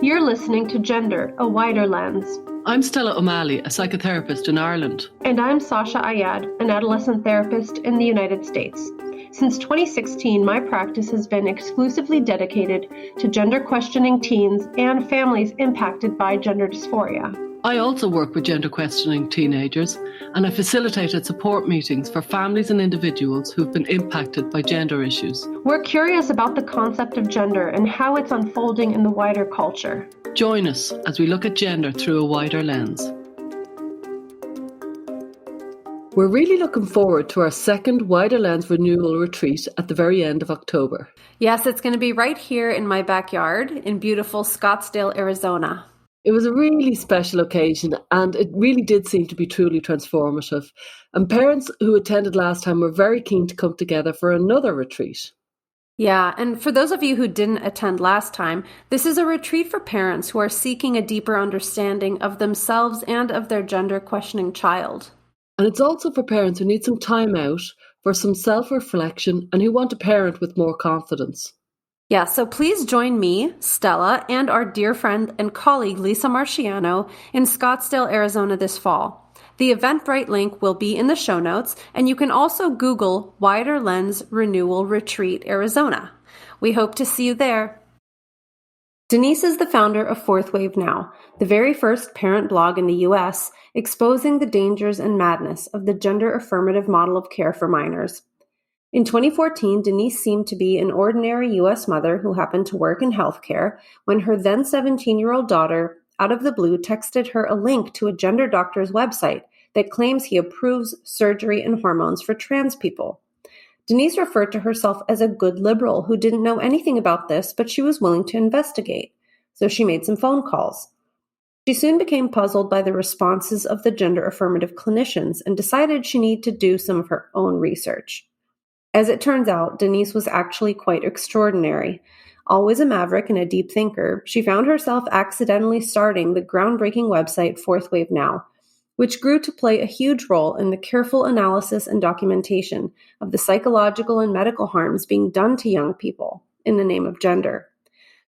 You're listening to Gender, a Wider Lens. I'm Stella O'Malley, a psychotherapist in Ireland. And I'm Sasha Ayad, an adolescent therapist in the United States. Since 2016, my practice has been exclusively dedicated to gender-questioning teens and families impacted by gender dysphoria. I also work with gender-questioning teenagers, and I facilitated support meetings for families and individuals who've been impacted by gender issues. We're curious about the concept of gender and how it's unfolding in the wider culture. Join us as we look at gender through a wider lens. We're really looking forward to our second Wider Lens Renewal Retreat at the very end of October. Yes, it's going to be right here in my backyard in beautiful Scottsdale, Arizona. It was a really special occasion, and it really did seem to be truly transformative. And parents who attended last time were very keen to come together for another retreat. Yeah, and for those of you who didn't attend last time, this is a retreat for parents who are seeking a deeper understanding of themselves and of their gender-questioning child. And it's also for parents who need some time out for some self-reflection and who want to parent with more confidence. Yeah, so please join me, Stella, and our dear friend and colleague Lisa Marciano in Scottsdale, Arizona this fall. The Eventbrite link will be in the show notes, and you can also Google Wider Lens Renewal Retreat Arizona. We hope to see you there. Denise is the founder of 4thWaveNow, the very first parent blog in the U.S. exposing the dangers and madness of the gender-affirmative model of care for minors. In 2014, Denise seemed to be an ordinary U.S. mother who happened to work in healthcare when her then 17-year-old daughter, out of the blue, texted her a link to a gender doctor's website that claims he approves surgery and hormones for trans people. Denise referred to herself as a good liberal who didn't know anything about this, but she was willing to investigate. So she made some phone calls. She soon became puzzled by the responses of the gender-affirmative clinicians and decided she needed to do some of her own research. As it turns out, Denise was actually quite extraordinary. Always a maverick and a deep thinker, she found herself accidentally starting the groundbreaking website 4thWaveNow, which grew to play a huge role in the careful analysis and documentation of the psychological and medical harms being done to young people in the name of gender.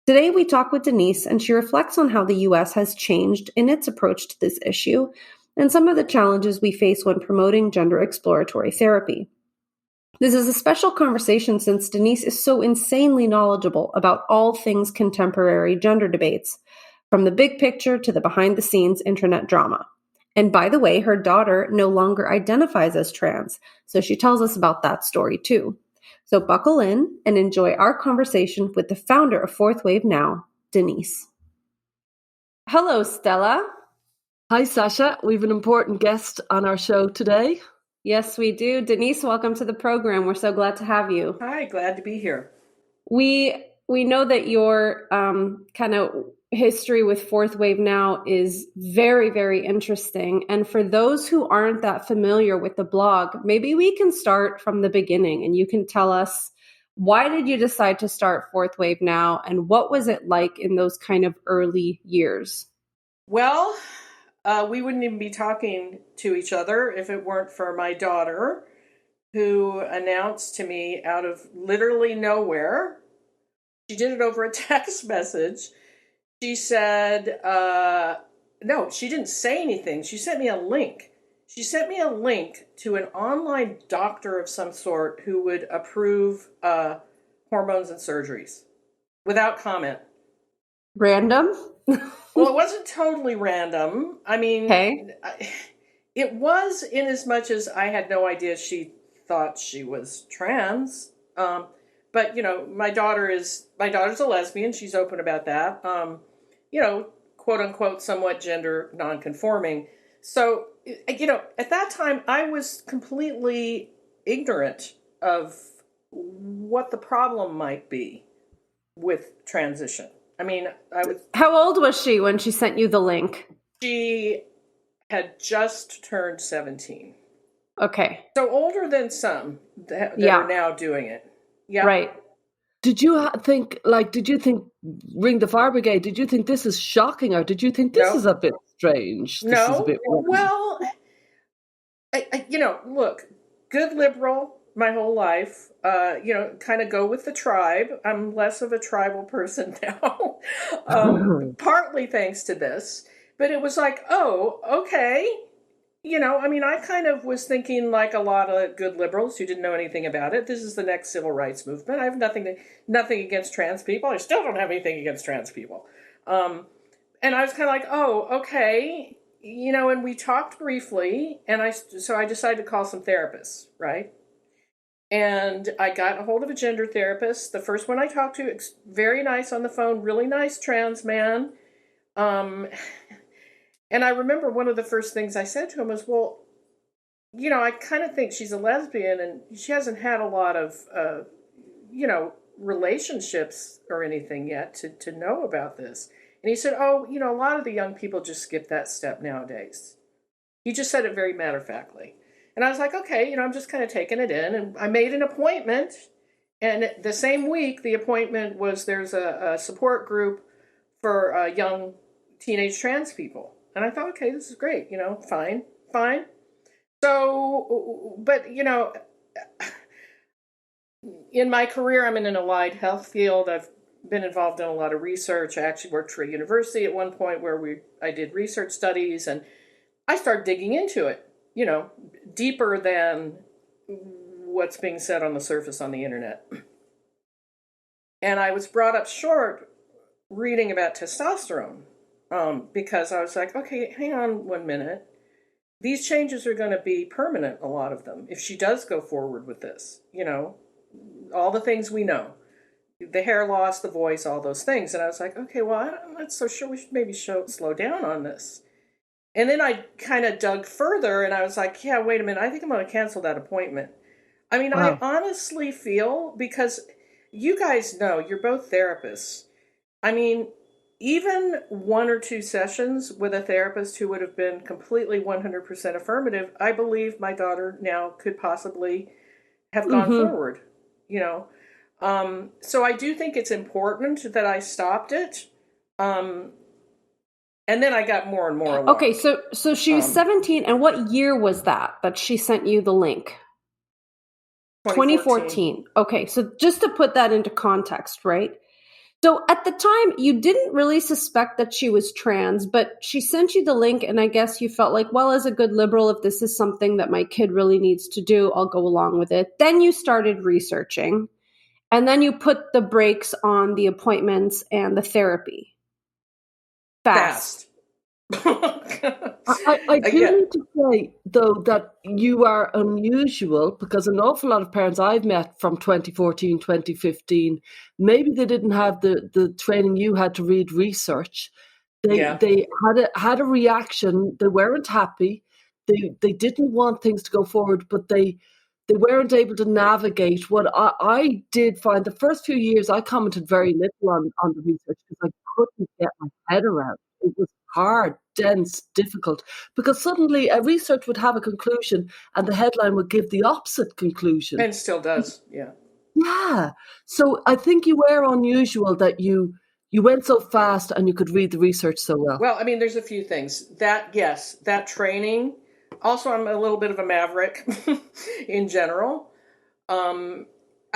Today, we talk with Denise, and she reflects on how the U.S. has changed in its approach to this issue and some of the challenges we face when promoting gender exploratory therapy. This is a special conversation since Denise is so insanely knowledgeable about all things contemporary gender debates, from the big picture to the behind-the-scenes internet drama. And by the way, her daughter no longer identifies as trans, so she tells us about that story too. So buckle in and enjoy our conversation with the founder of 4thWaveNow, Denise. Hello, Stella. Hi, Sasha. We have an important guest on our show today. Yes, we do. Denise, welcome to the program. We're so glad to have you. Hi, glad to be here. We know that your kind of history with 4thWaveNow is very, very interesting. And for those who aren't that familiar with the blog, maybe we can start from the beginning and you can tell us, why did you decide to start 4thWaveNow and what was it like in those kind of early years? Well, we wouldn't even be talking to each other if it weren't for my daughter, who announced to me out of literally nowhere. She did it over a text message. She said, no, she didn't say anything. She sent me a link. She sent me a link to an online doctor of some sort who would approve hormones and surgeries without comment. Random? Well, it wasn't totally random. I mean, it was in as much as I had no idea she thought she was trans. But, you know, my daughter's a lesbian. She's open about that. You know, quote unquote, somewhat gender nonconforming. So, you know, at that time, I was completely ignorant of what the problem might be with transition. I mean, How old was she when she sent you the link? She had just turned 17. Okay. So older than some that are now doing it. Yeah. Right. Did you think ring the fire brigade? Did you think this is shocking, or did you think this is a bit strange? No. Well, you know, look, good liberal, my whole life, kind of go with the tribe. I'm less of a tribal person now, partly thanks to this. But it was like, oh, okay. I kind of was thinking like a lot of good liberals who didn't know anything about it. This is the next civil rights movement. I have nothing against trans people. I still don't have anything against trans people. And I was kind of like, oh, okay. And we talked briefly, and so I decided to call some therapists, right? And I got a hold of a gender therapist. The first one I talked to, very nice on the phone, really nice trans man. And I remember one of the first things I said to him was, well, I kind of think she's a lesbian and she hasn't had a lot of, relationships or anything yet to know about this. And he said, oh, a lot of the young people just skip that step nowadays. He just said it very matter-of-factly. And I was like, okay, I'm just kind of taking it in. And I made an appointment. And the same week, the appointment was there's a support group for young teenage trans people. And I thought, okay, this is great, fine. So, but, in my career, I'm in an allied health field. I've been involved in a lot of research. I actually worked for a university at one point where I did research studies, and I started digging into it, deeper than what's being said on the surface on the internet. And I was brought up short reading about testosterone. Because I was like, okay, hang on 1 minute. These changes are going to be permanent, a lot of them, if she does go forward with this. All the things we know. The hair loss, the voice, all those things. And I was like, okay, well, I'm not so sure we should maybe slow down on this. And then I kind of dug further, and I was like, yeah, wait a minute, I think I'm going to cancel that appointment. I mean, wow. I honestly feel, because you guys know, you're both therapists. I mean, even 1 or 2 sessions with a therapist who would have been completely 100% affirmative, I believe my daughter now could possibly have gone forward, So I do think it's important that I stopped it. And then I got more and more alarmed. Okay, so she was 17, and what year was that she sent you the link? 2014. Okay, so just to put that into context, right? So at the time, you didn't really suspect that she was trans, but she sent you the link, and I guess you felt like, well, as a good liberal, if this is something that my kid really needs to do, I'll go along with it. Then you started researching, and then you put the brakes on the appointments and the therapy. Fast. I do need to say, though, that you are unusual, because an awful lot of parents I've met from 2014, 2015, maybe they didn't have the training you had to read research. They had a reaction. They weren't happy. They didn't want things to go forward, but they weren't able to navigate what I did find. The first few years, I commented very little on the research because I couldn't get my head around it. It was hard, dense, difficult, because suddenly a research would have a conclusion and the headline would give the opposite conclusion. And still does, yeah. Yeah. So I think you were unusual that you went so fast and you could read the research so well. Well, I mean, there's a few things. That training. Also, I'm a little bit of a maverick in general. I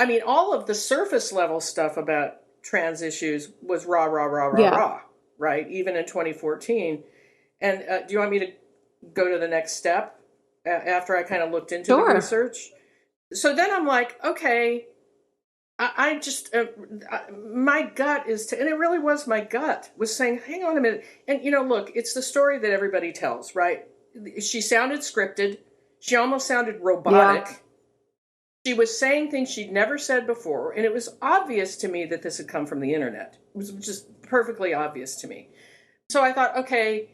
mean, all of the surface level stuff about trans issues was raw, right? Even in 2014. And do you want me to go to the next step after I kind of looked into the research? So then I'm like, okay, I just, my gut and it really was my gut, was saying, hang on a minute. And, look, it's the story that everybody tells, right? She sounded scripted. She almost sounded robotic. Yeah. She was saying things she'd never said before, and it was obvious to me that this had come from the internet. It was just perfectly obvious to me. So I thought, okay,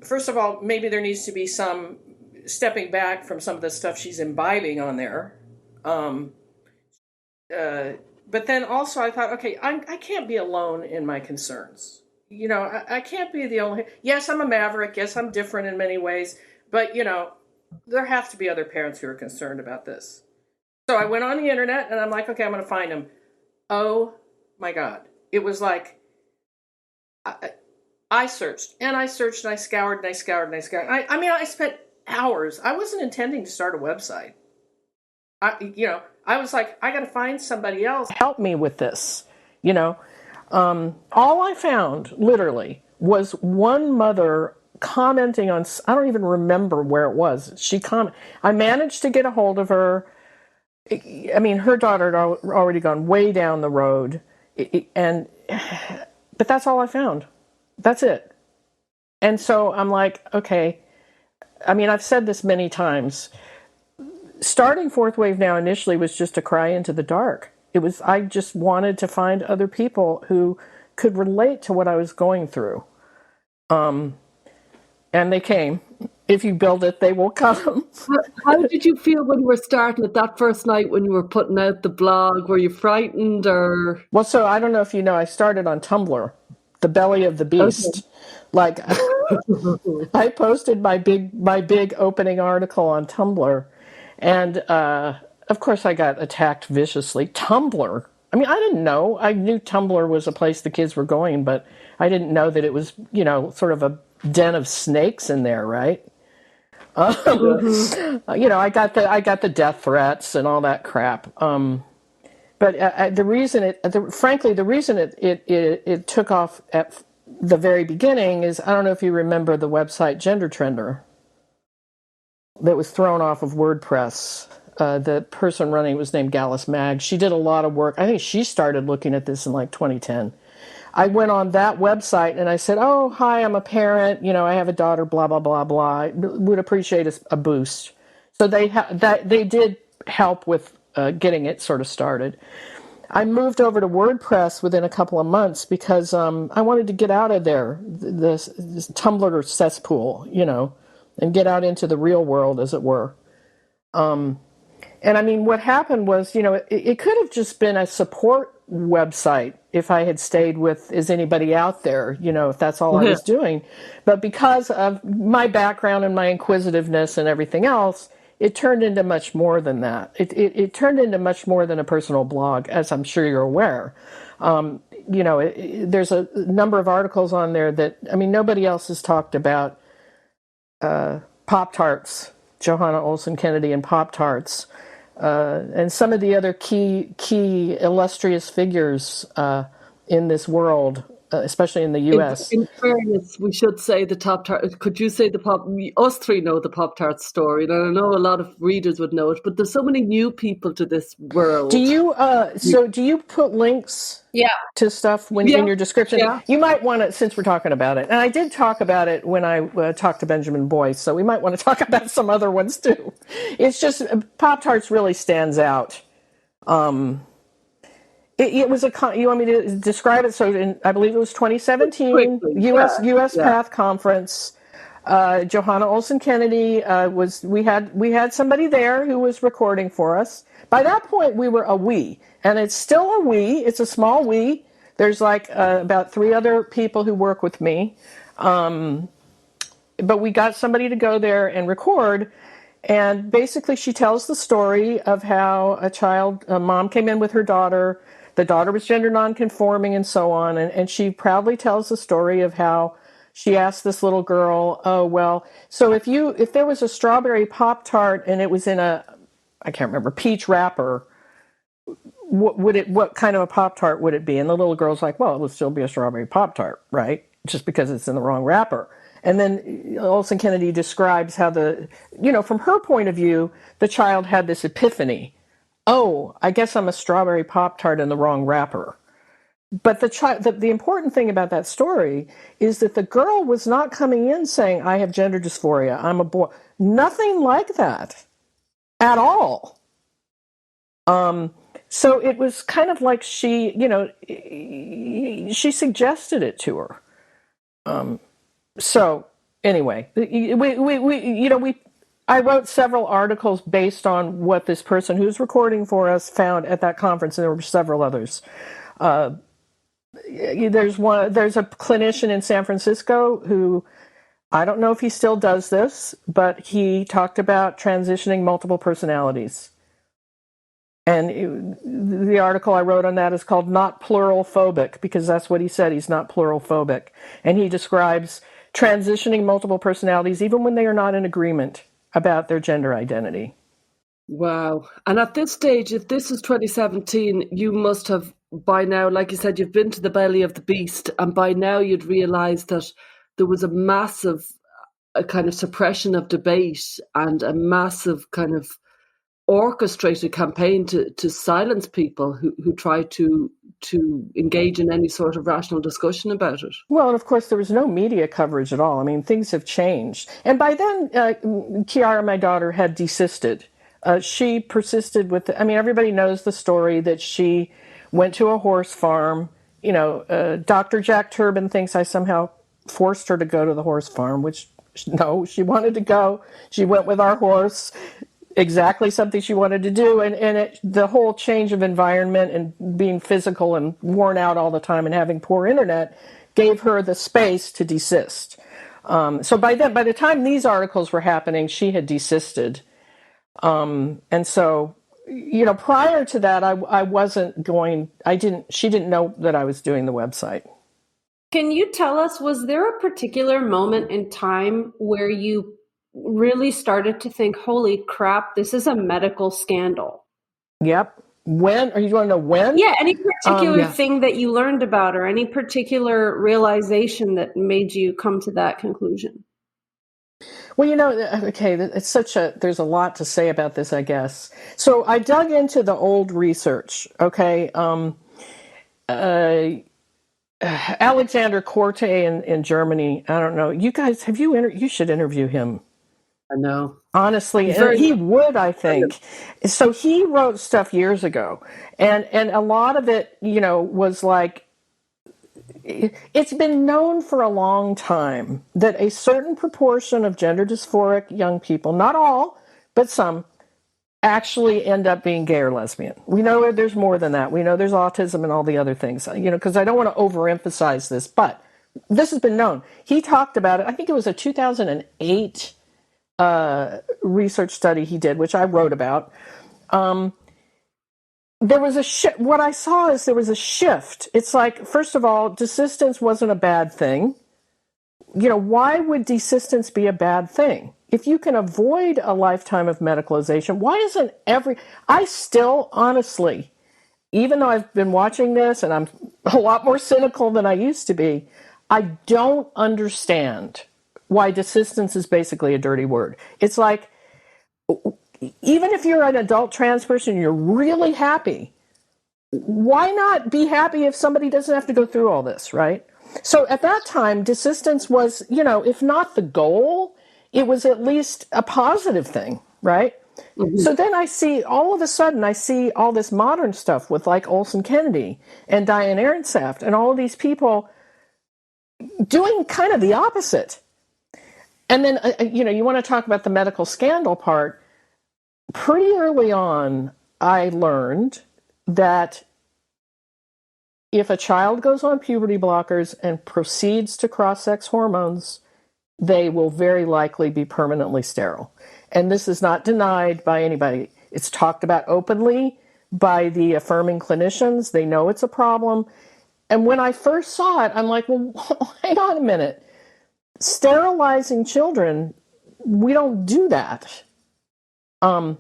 first of all, maybe there needs to be some stepping back from some of the stuff she's imbibing on there. But then also I thought, okay, I can't be alone in my concerns. I can't be the only... Yes, I'm a maverick. Yes, I'm different in many ways. But, there have to be other parents who are concerned about this. So I went on the internet and I'm like, okay, I'm going to find them. Oh my God. It was like, I searched and I searched and I scoured and I scoured and I scoured. I mean, I spent hours. I wasn't intending to start a website. I was like, I got to find somebody else to help me with this. All I found literally was one mother commenting on, I don't even remember where it was. I managed to get a hold of her. I mean, her daughter had already gone way down the road, but that's all I found. That's it. And so I'm like, okay. I mean, I've said this many times. Starting Fourth Wave Now initially was just a cry into the dark. I just wanted to find other people who could relate to what I was going through. And they came. If you build it, they will come. How did you feel when you were starting it that first night when you were putting out the blog? Were you frightened or? Well, so I don't know if you know, I started on Tumblr, the belly of the beast. Okay. Like I posted my big opening article on Tumblr, and of course I got attacked viciously. Tumblr. I mean, I didn't know. I knew Tumblr was a place the kids were going, but I didn't know that it was, sort of a den of snakes in there, right? I got the death threats and all that crap. But the reason it took off at the very beginning is, I don't know if you remember the website Gender Trender that was thrown off of WordPress. The person running it was named Gallus Mag. She did a lot of work. I think she started looking at this in like 2010. I went on that website and I said, oh, hi, I'm a parent. I have a daughter, blah, blah, blah, blah. I would appreciate a boost. So they did help with getting it sort of started. I moved over to WordPress within a couple of months because I wanted to get out of there, this Tumblr cesspool, and get out into the real world, as it were. And I mean, what happened was, it could have just been a support website if I had stayed with Is Anybody Out There, if that's all I was doing. But because of my background and my inquisitiveness and everything else, it turned into much more than that. It turned into much more than a personal blog, as I'm sure you're aware. There's a number of articles on there that, I mean, nobody else has talked about Pop-Tarts, Johanna Olsen Kennedy and Pop-Tarts, and some of the other key illustrious figures in this world, especially in the U.S. In fairness, we should say the Pop-Tart. Could you say us three know the Pop-Tart story, and I know a lot of readers would know it, but there's so many new people to this world. Do you do you put links to stuff in your description? Yeah. You might want to, since we're talking about it, and I did talk about it when I talked to Benjamin Boyce, so we might want to talk about some other ones too. It's just Pop-Tarts really stands out. It was you want me to describe it? So I believe it was 2017 U.S. Path Conference. Johanna Olsen Kennedy we had somebody there who was recording for us. By that point, we were a we, and it's still a we. It's a small we. There's like about 3 other people who work with me, but we got somebody to go there and record. And basically, she tells the story of how a mom came in with her daughter. The daughter was gender nonconforming and so on. And she proudly tells the story of how she asked this little girl, oh, well, so if there was a strawberry Pop-Tart and it was in I can't remember, peach wrapper, what kind of a Pop-Tart would it be? And the little girl's like, well, it would still be a strawberry Pop-Tart, right? Just because it's in the wrong wrapper. And then Olsen Kennedy describes how from her point of view, the child had this epiphany. Oh, I guess I'm a strawberry Pop-Tart in the wrong wrapper. But the important thing about that story is that the girl was not coming in saying, I have gender dysphoria, I'm a boy. Nothing like that at all. So it was kind of like she suggested it to her. So anyway, I wrote several articles based on what this person who's recording for us found at that conference, and there were several others. There's a clinician in San Francisco who, I don't know if he still does this, but he talked about transitioning multiple personalities. And the article I wrote on that is called Not Plural Phobic, because that's what he said. He's not plural phobic. And he describes transitioning multiple personalities even when they are not in agreement about their gender identity. Wow. And at this stage, if this is 2017, you must have by now, like you said, you've been to the belly of the beast, and by now you'd realise that there was a massive kind of suppression of debate and a massive kind of orchestrated campaign to silence people who try to engage in any sort of rational discussion about it. Well, and of course, there was no media coverage at all. I mean, things have changed. And by then, Kiara, my daughter, had desisted. She persisted with, everybody knows the story that she went to a horse farm. Dr. Jack Turbin thinks I somehow forced her to go to the horse farm, which, no, she wanted to go. She went with our horse. Exactly something she wanted to do, and the whole change of environment and being physical and worn out all the time and having poor internet gave her the space to desist. So by the time these articles were happening, she had desisted, and so prior to that, I wasn't going. She didn't know that I was doing the website. Can you tell us, was there a particular moment in time where you really started to think, holy crap, this is a medical scandal? Yep. When? Or you want to know when? Yeah, any particular thing that you learned about, or any particular realization that made you come to that conclusion? Well, it's there's a lot to say about this, I guess. So I dug into the old research, okay? Alexander Korte in Germany, I don't know. You guys, you should interview him. I know. Honestly, and he would, I think. So he wrote stuff years ago, and a lot of it, was like, it's been known for a long time that a certain proportion of gender dysphoric young people, not all, but some, actually end up being gay or lesbian. We know there's more than that. We know there's autism and all the other things, because I don't want to overemphasize this, but this has been known. He talked about it. I think it was a 2008 research study he did, which I wrote about. There was a shift. What I saw is there was a shift. It's like, first of all, desistance wasn't a bad thing. Why would desistance be a bad thing? If you can avoid a lifetime of medicalization, why isn't I still, honestly, even though I've been watching this and I'm a lot more cynical than I used to be, I don't understand why desistance is basically a dirty word. It's like, even if you're an adult trans person, you're really happy. Why not be happy if somebody doesn't have to go through all this, right? So at that time, desistance was, if not the goal, it was at least a positive thing, right? Mm-hmm. So then all of a sudden, I see all this modern stuff with like Olson Kennedy and Diane Ehrensaft and all of these people doing kind of the opposite. And then, you want to talk about the medical scandal part. Pretty early on, I learned that if a child goes on puberty blockers and proceeds to cross-sex hormones, they will very likely be permanently sterile. And this is not denied by anybody. It's talked about openly by the affirming clinicians. They know it's a problem. And when I first saw it, I'm like, well, hang on a minute. Sterilizing children, we don't do that. And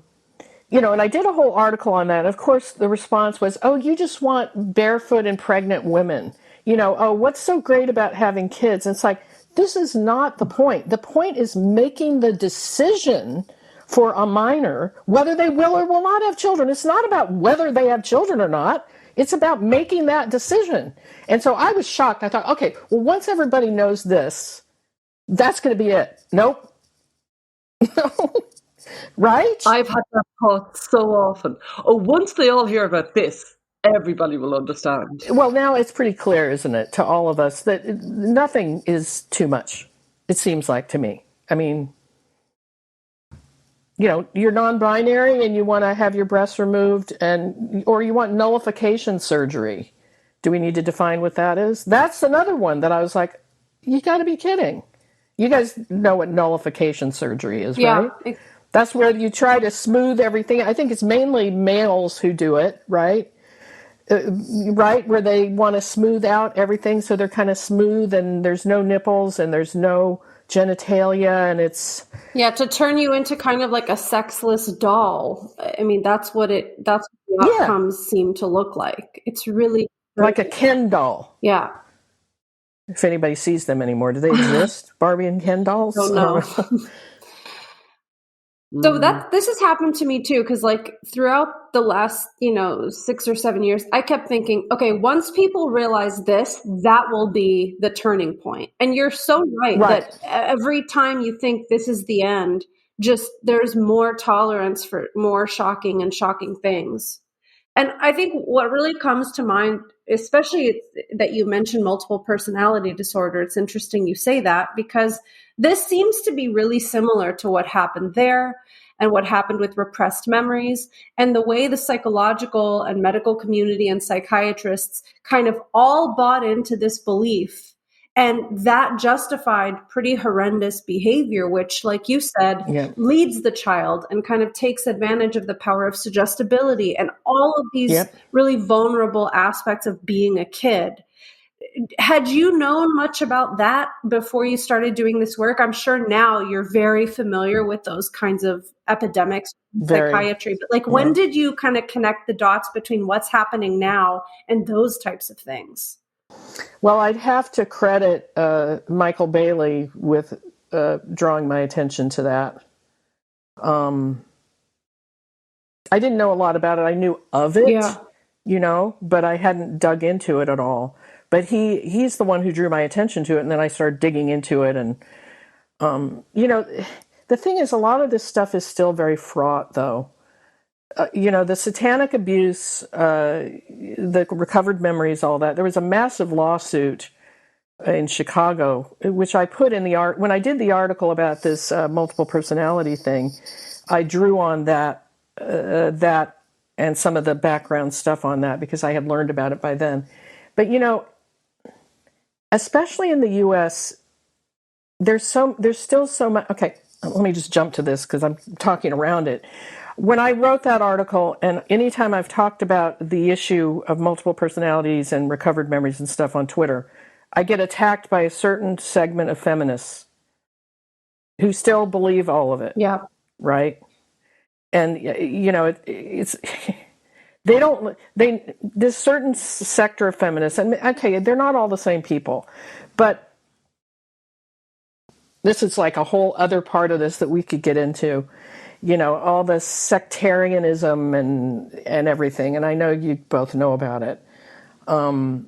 I did a whole article on that. Of course, the response was, oh, you just want barefoot and pregnant women. Oh, what's so great about having kids? And it's like, this is not the point. The point is making the decision for a minor whether they will or will not have children. It's not about whether they have children or not. It's about making that decision. And so I was shocked. I thought, okay, well, once everybody knows this, that's going to be it. Nope. Right? I've had that thought so often. Oh, once they all hear about this, everybody will understand. Well, now it's pretty clear, isn't it, to all of us that nothing is too much, it seems like to me. I mean, you're non-binary and you want to have your breasts removed or you want nullification surgery. Do we need to define what that is? That's another one that I was like, you got to be kidding. You guys know what nullification surgery is, right? That's where you try to smooth everything. I think it's mainly males who do it, right? Right, where they want to smooth out everything so they're kind of smooth and there's no nipples and there's no genitalia, and it's to turn you into kind of like a sexless doll. I mean, that's what the outcomes seem to look like. It's really like a Ken doll. Yeah. If anybody sees them anymore, do they exist? Barbie and Ken dolls? Don't know. So this has happened to me too, because like throughout the last 6 or 7 years, I kept thinking, okay, once people realize this, that will be the turning point. And you're so right that every time you think this is the end, just there's more tolerance for more shocking things. And I think what really comes to mind, especially that you mentioned multiple personality disorder, it's interesting you say that, because this seems to be really similar to what happened there and what happened with repressed memories, and the way the psychological and medical community and psychiatrists kind of all bought into this belief. And that justified pretty horrendous behavior, which, like you said, leads the child and kind of takes advantage of the power of suggestibility and all of these really vulnerable aspects of being a kid. Had you known much about that before you started doing this work? I'm sure now you're very familiar with those kinds of epidemics in psychiatry. But like, when did you kind of connect the dots between what's happening now and those types of things? Well, I'd have to credit Michael Bailey with drawing my attention to that. I didn't know a lot about it. I knew of it, but I hadn't dug into it at all. But he's the one who drew my attention to it, and then I started digging into it. And, the thing is, a lot of this stuff is still very fraught, though. The satanic abuse, the recovered memories, all that. There was a massive lawsuit in Chicago, which I put in the art. When I did the article about this multiple personality thing, I drew on that and some of the background stuff on that because I had learned about it by then. But, especially in the U.S., there's still so much. Okay, let me just jump to this because I'm talking around it. When I wrote that article, and anytime I've talked about the issue of multiple personalities and recovered memories and stuff on Twitter, I get attacked by a certain segment of feminists who still believe all of it. Yeah. Right? And, it's... this certain sector of feminists, and I tell you, they're not all the same people, but this is like a whole other part of this that we could get into, all the sectarianism and everything. And I know you both know about it. The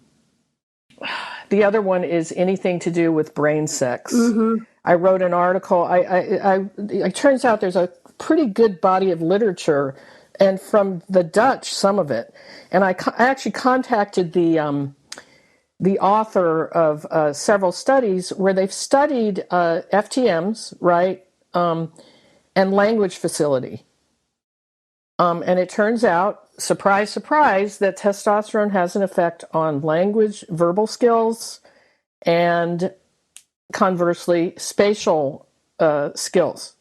other one is anything to do with brain sex. Mm-hmm. I wrote an article. It turns out there's a pretty good body of literature, and from the Dutch, some of it. And I actually contacted the author of several studies where they've studied FTMs, right, and language facility. And it turns out, surprise, surprise, that testosterone has an effect on language, verbal skills, and conversely, spatial skills.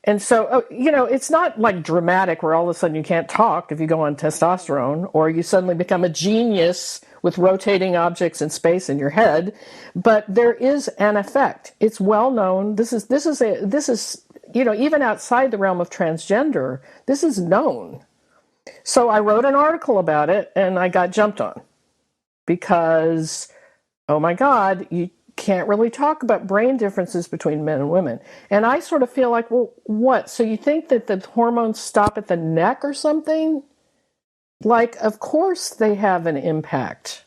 And so, it's not like dramatic where all of a sudden you can't talk if you go on testosterone, or you suddenly become a genius with rotating objects in space in your head. But there is an effect. It's well known. This is even outside the realm of transgender, this is known. So I wrote an article about it, and I got jumped on because, oh my God, you can't really talk about brain differences between men and women. And I sort of feel like, well, what? So you think that the hormones stop at the neck or something? Like, of course they have an impact.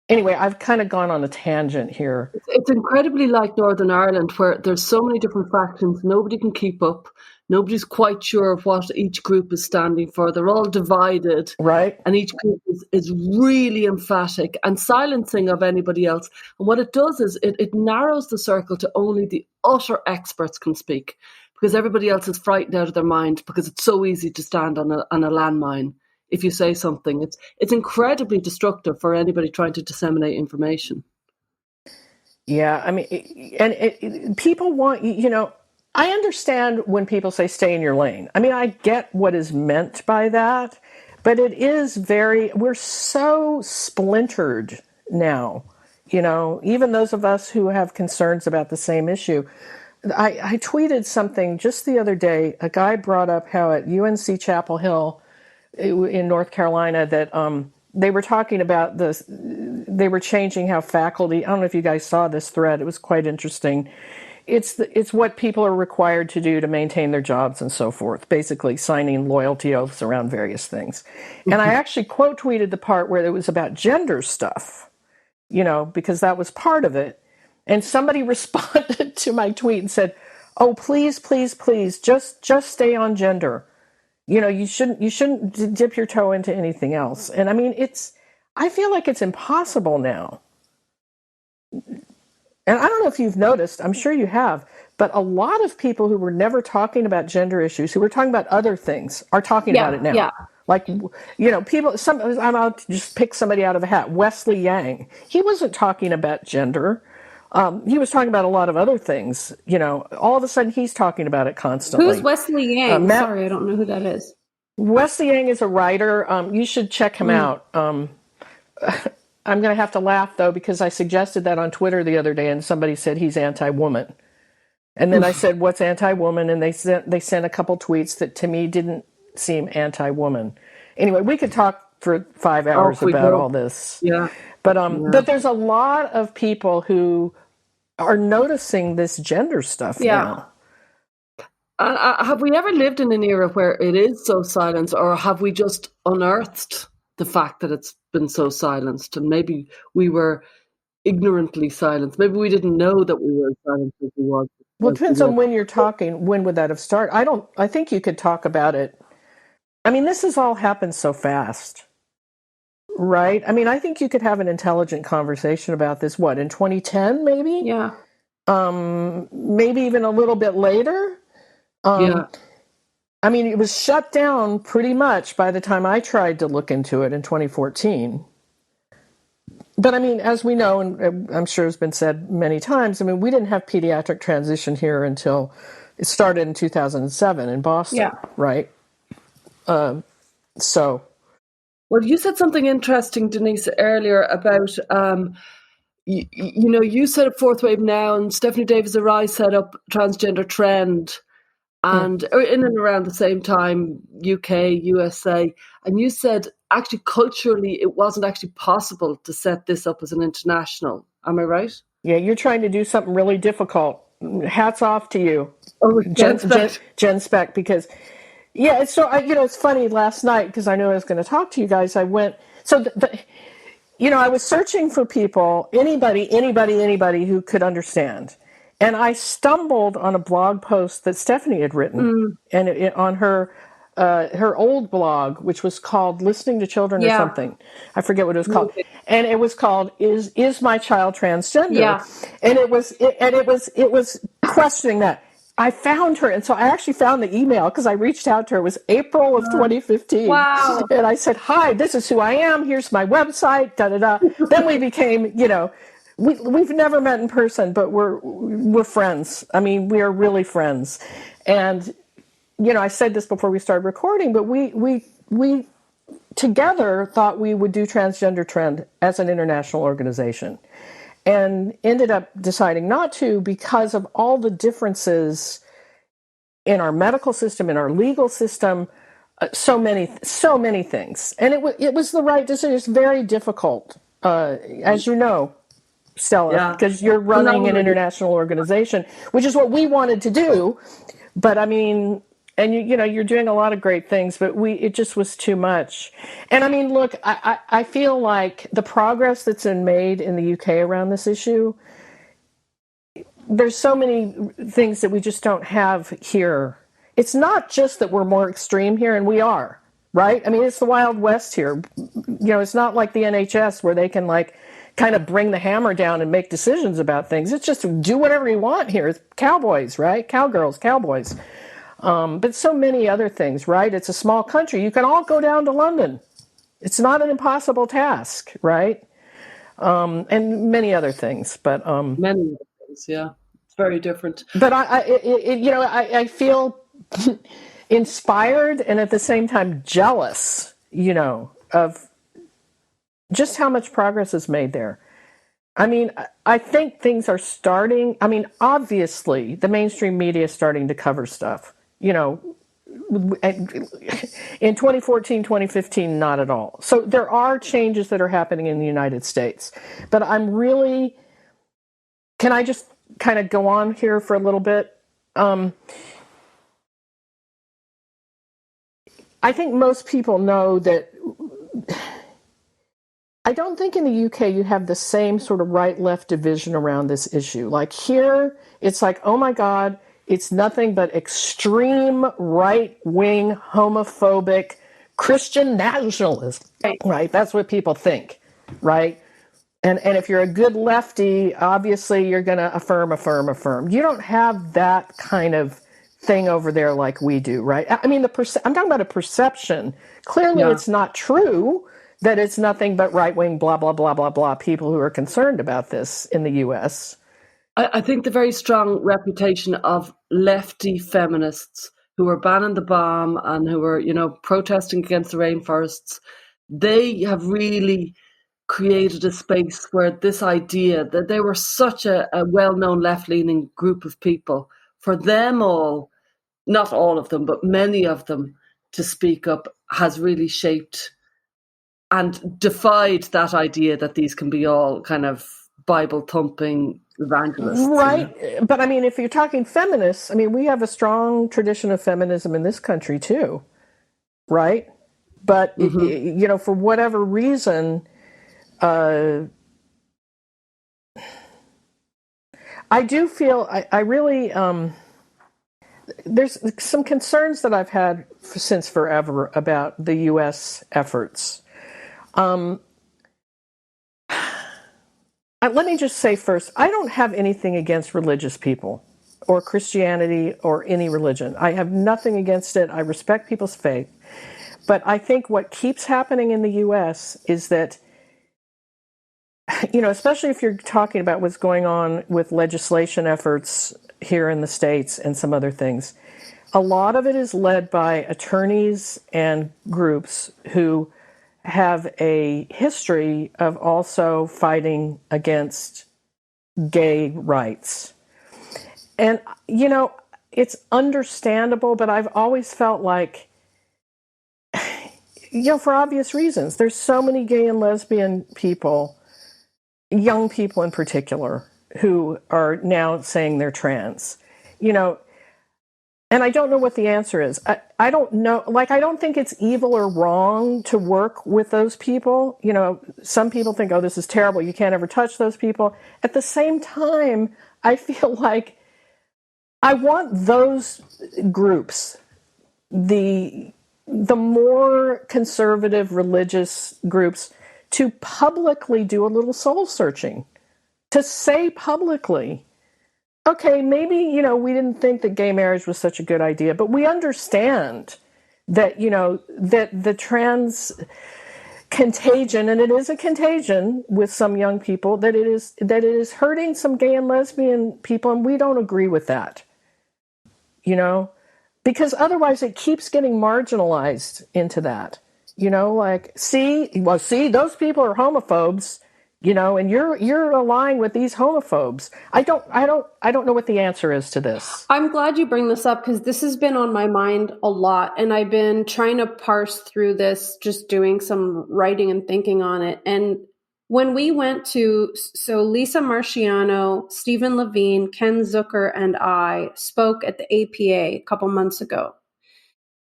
Anyway, I've kind of gone on a tangent here. It's incredibly like Northern Ireland, where there's so many different factions. Nobody can keep up. Nobody's quite sure of what each group is standing for. They're all divided. Right. And each group is really emphatic and silencing of anybody else. And what it does is it narrows the circle to only the utter experts can speak, because everybody else is frightened out of their mind because it's so easy to stand on a landmine. If you say something, it's incredibly destructive for anybody trying to disseminate information. Yeah, I mean, people want, I understand when people say stay in your lane. I mean, I get what is meant by that, but it is we're so splintered now even those of us who have concerns about the same issue. I tweeted something just the other day. A guy brought up how at UNC Chapel Hill in North Carolina that they were talking about this. They were changing how faculty. I don't know if you guys saw this thread. It was quite interesting. It's what people are required to do to maintain their jobs and so forth, basically signing loyalty oaths around various things. And I actually quote tweeted the part where it was about gender stuff, because that was part of it. And somebody responded to my tweet and said, "Oh, please, please, please, just stay on gender. You shouldn't dip your toe into anything else." And I mean, I feel like it's impossible now. And I don't know if you've noticed, I'm sure you have, but a lot of people who were never talking about gender issues, who were talking about other things, are talking about it now. Yeah. Like, people, I'll just pick somebody out of a hat. Wesley Yang. He wasn't talking about gender. He was talking about a lot of other things. All of a sudden he's talking about it constantly. Who's Wesley Yang? Sorry, I don't know who that is. Wesley Yang is a writer. You should check him out. I'm going to have to laugh, though, because I suggested that on Twitter the other day, and somebody said he's anti-woman. And then I said, "What's anti-woman?" And they sent a couple tweets that to me didn't seem anti-woman. Anyway, we could talk for 5 hours about all this. Yeah. But there's a lot of people who are noticing this gender stuff now. Have we ever lived in an era where it is so silenced, or have we just unearthed the fact that it's been so silenced, and maybe we were ignorantly silenced? Maybe we didn't know that we were silenced as we were. Well, it depends on when you're talking. When would that have started? I think you could talk about it. I mean, this has all happened so fast, right? I mean, I think you could have an intelligent conversation about this, in 2010, maybe? Yeah. Maybe even a little bit later. Yeah. I mean, it was shut down pretty much by the time I tried to look into it in 2014. But I mean, as we know, and I'm sure it's been said many times, I mean, we didn't have pediatric transition here until it started in 2007 in Boston, right? So. Well, you said something interesting, Denise, earlier about, you set up 4thWaveNow, and Stephanie Davis-Arai set up Transgender Trend. And in and around the same time, UK, USA, and you said actually culturally it wasn't actually possible to set this up as an international. Am I right? Yeah, you're trying to do something really difficult. Hats off to you, Jen Speck, because it's so it's funny. Last night, because I knew I was going to talk to you guys, I went I was searching for people, anybody who could understand. And I stumbled on a blog post that Stephanie had written, and on her old blog, which was called "Listening to Children" or something. I forget what it was called, and it was called "Is My Child Transgender?" Yeah. And it was questioning that. I found her, and so I actually found the email because I reached out to her. It was April of 2015. Wow. And I said, "Hi, this is who I am. Here's my website." Da da da. Then we became, We've never met in person, but we're friends. I mean, we are really friends. And I said this before we started recording, but we together thought we would do Transgender Trend as an international organization, and ended up deciding not to because of all the differences in our medical system, in our legal system, so many things. And it was the right decision. It's very difficult, as you know, Stella, because you're running an international organization, which is what we wanted to do. But I mean, and you're doing a lot of great things, but it just was too much. And I mean, look, I feel like the progress that's been made in the UK around this issue, there's so many things that we just don't have here. It's not just that we're more extreme here, and we are, right? I mean, it's the Wild West here. It's not like the NHS where they can kind of bring the hammer down and make decisions about things. It's just do whatever you want here. It's cowboys, right? Cowgirls, cowboys. But so many other things, right? It's a small country. You can all go down to London. It's not an impossible task, right? And many other things, but many other things, yeah. It's very different. But I feel inspired and at the same time jealous, of just how much progress is made there. I mean, I think things are starting. I mean, obviously, the mainstream media is starting to cover stuff. You know, in 2014, 2015, not at all. So there are changes that are happening in the United States. But I'm really, can I just kind of go on here for a little bit? I think most people know that I don't think in the UK you have the same sort of right-left division around this issue. Like here, it's like, oh my God, it's nothing but extreme right-wing, homophobic, Christian nationalism. Right? That's what people think, right? And if you're a good lefty, obviously you're going to affirm. You don't have that kind of thing over there like we do, right? I mean, I'm talking about a perception. Clearly, it's not true that it's nothing but right-wing, blah, blah, blah, blah, blah, people who are concerned about this in the U.S. I think the very strong reputation of lefty feminists who are banning the bomb and who are, protesting against the rainforests, they have really created a space where this idea that they were such a well-known left-leaning group of people, for them all, not all of them, but many of them, to speak up has really shaped and defied that idea that these can be all kind of Bible-thumping evangelists. Right. But I mean, if you're talking feminists, I mean, we have a strong tradition of feminism in this country too, right? But, for whatever reason, I do feel I really there's some concerns that I've had since forever about the U.S. efforts. Let me just say first, I don't have anything against religious people or Christianity or any religion. I have nothing against it. I respect people's faith. But I think what keeps happening in the U.S. is that, especially if you're talking about what's going on with legislation efforts here in the States and some other things, a lot of it is led by attorneys and groups who have a history of also fighting against gay rights. And, it's understandable, but I've always felt like, for obvious reasons, there's so many gay and lesbian people, young people in particular, who are now saying they're trans, and I don't know what the answer is. I don't know. I don't think it's evil or wrong to work with those people. Some people think, oh, this is terrible. You can't ever touch those people. At the same time, I feel like I want those groups, the more conservative religious groups, to publicly do a little soul searching, to say publicly, okay, maybe, we didn't think that gay marriage was such a good idea, but we understand that, that the trans contagion, and it is a contagion with some young people, that it is hurting some gay and lesbian people, and we don't agree with that, because otherwise it keeps getting marginalized into that, see, those people are homophobes, and you're aligning with these homophobes. I don't know what the answer is to this. I'm glad you bring this up because this has been on my mind a lot, and I've been trying to parse through this, just doing some writing and thinking on it. And when we went to, Lisa Marciano, Stephen Levine, Ken Zucker, and I spoke at the APA a couple months ago.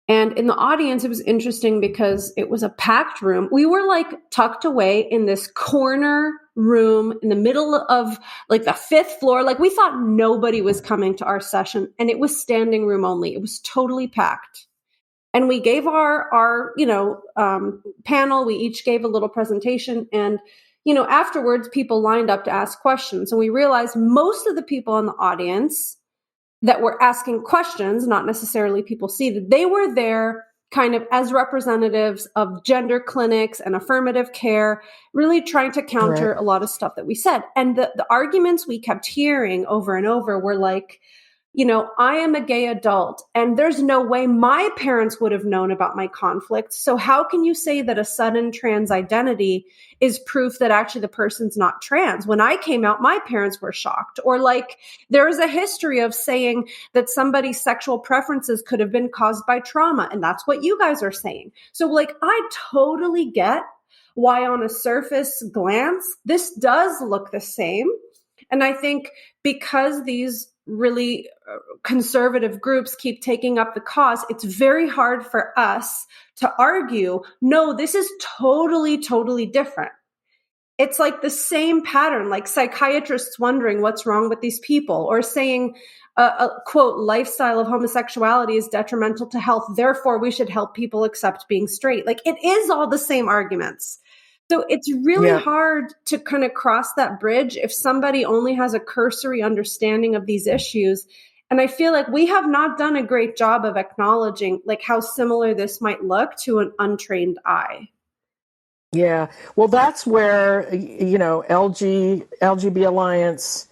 And in the audience, it was interesting because it was a packed room. We were tucked away in this corner room in the middle of the 5th floor. We thought nobody was coming to our session, and it was standing room only. It was totally packed. And we gave our panel. We each gave a little presentation, and afterwards, people lined up to ask questions. And we realized most of the people in the audience that were asking questions, not necessarily people seated, they were there kind of as representatives of gender clinics and affirmative care, really trying to counter a lot of stuff that we said. And the arguments we kept hearing over and over were I am a gay adult and there's no way my parents would have known about my conflict. So how can you say that a sudden trans identity is proof that actually the person's not trans? When I came out, my parents were shocked. Or like there's a history of saying that somebody's sexual preferences could have been caused by trauma. And that's what you guys are saying. So like, I totally get why on a surface glance, this does look the same. And I think because these really conservative groups keep taking up the cause, it's very hard for us to argue, no, this is totally, totally different. It's like the same pattern, like psychiatrists wondering what's wrong with these people, or saying, a quote, lifestyle of homosexuality is detrimental to health, therefore we should help people accept being straight. Like it is all the same arguments. So it's really hard to kind of cross that bridge if somebody only has a cursory understanding of these issues. And I feel like we have not done a great job of acknowledging like how similar this might look to an untrained eye. Yeah. Well, that's where, LGB Alliance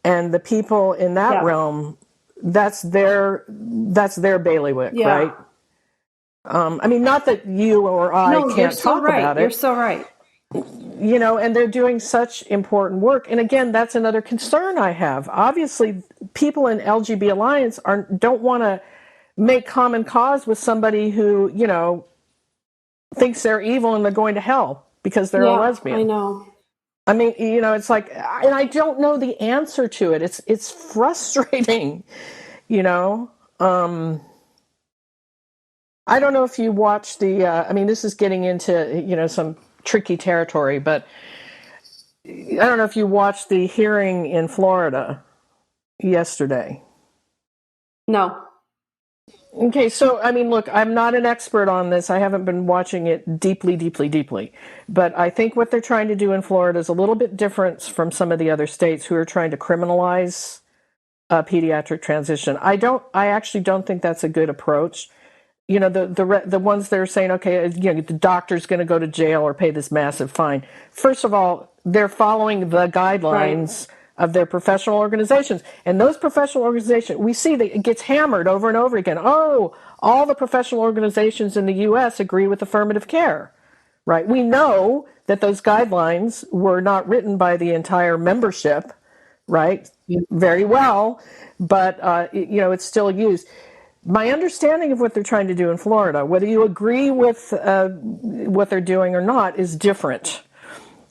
and the people in that realm, that's their bailiwick, right? I mean, not that you or I can't talk about it. You're so right. And they're doing such important work. And again, that's another concern I have. Obviously, people in LGB Alliance don't want to make common cause with somebody who, thinks they're evil and they're going to hell because they're a lesbian. I know. I mean, it's like, and I don't know the answer to it. It's frustrating, I don't know if you watched this is getting into, some tricky territory, but I don't know if you watched the hearing in Florida yesterday. No. Okay, so, look, I'm not an expert on this. I haven't been watching it deeply, but I think what they're trying to do in Florida is a little bit different from some of the other states who are trying to criminalize pediatric transition. I actually don't think that's a good approach. The ones that are saying, okay, the doctor's going to go to jail or pay this massive fine. First of all, they're following the guidelines of their professional organizations. And those professional organizations, we see that it gets hammered over and over again. Oh, all the professional organizations in the U.S. agree with affirmative care, right? We know that those guidelines were not written by the entire membership, right? Very well, but, it's still used. My understanding of what they're trying to do in Florida, whether you agree with what they're doing or not, is different.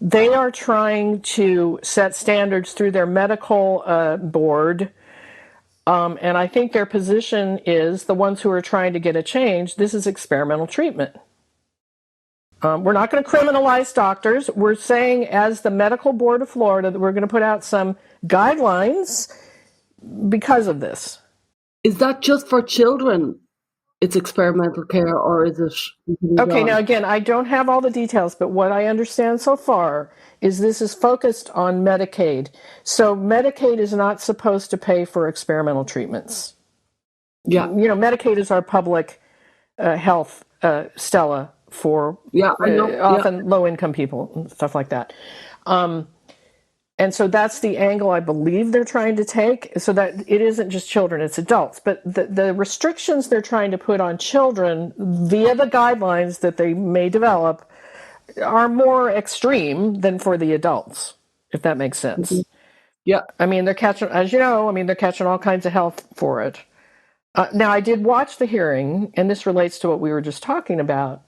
They are trying to set standards through their medical board, and I think their position is, the ones who are trying to get a change, this is experimental treatment. We're not going to criminalize doctors. We're saying, as the medical board of Florida, that we're going to put out some guidelines because of this. Is that just for children? It's experimental care, or is it? Okay, now again, I don't have all the details, but what I understand so far is this is focused on Medicaid. So Medicaid is not supposed to pay for experimental treatments. Yeah. Medicaid is our public health, Stella, for often low-income people and stuff like that. And so that's the angle I believe they're trying to take, so that it isn't just children, it's adults. But the restrictions they're trying to put on children via the guidelines that they may develop are more extreme than for the adults, if that makes sense. Mm-hmm. Yeah. They're catching, as you know, they're catching all kinds of hell for it. Now, I did watch the hearing, and this relates to what we were just talking about.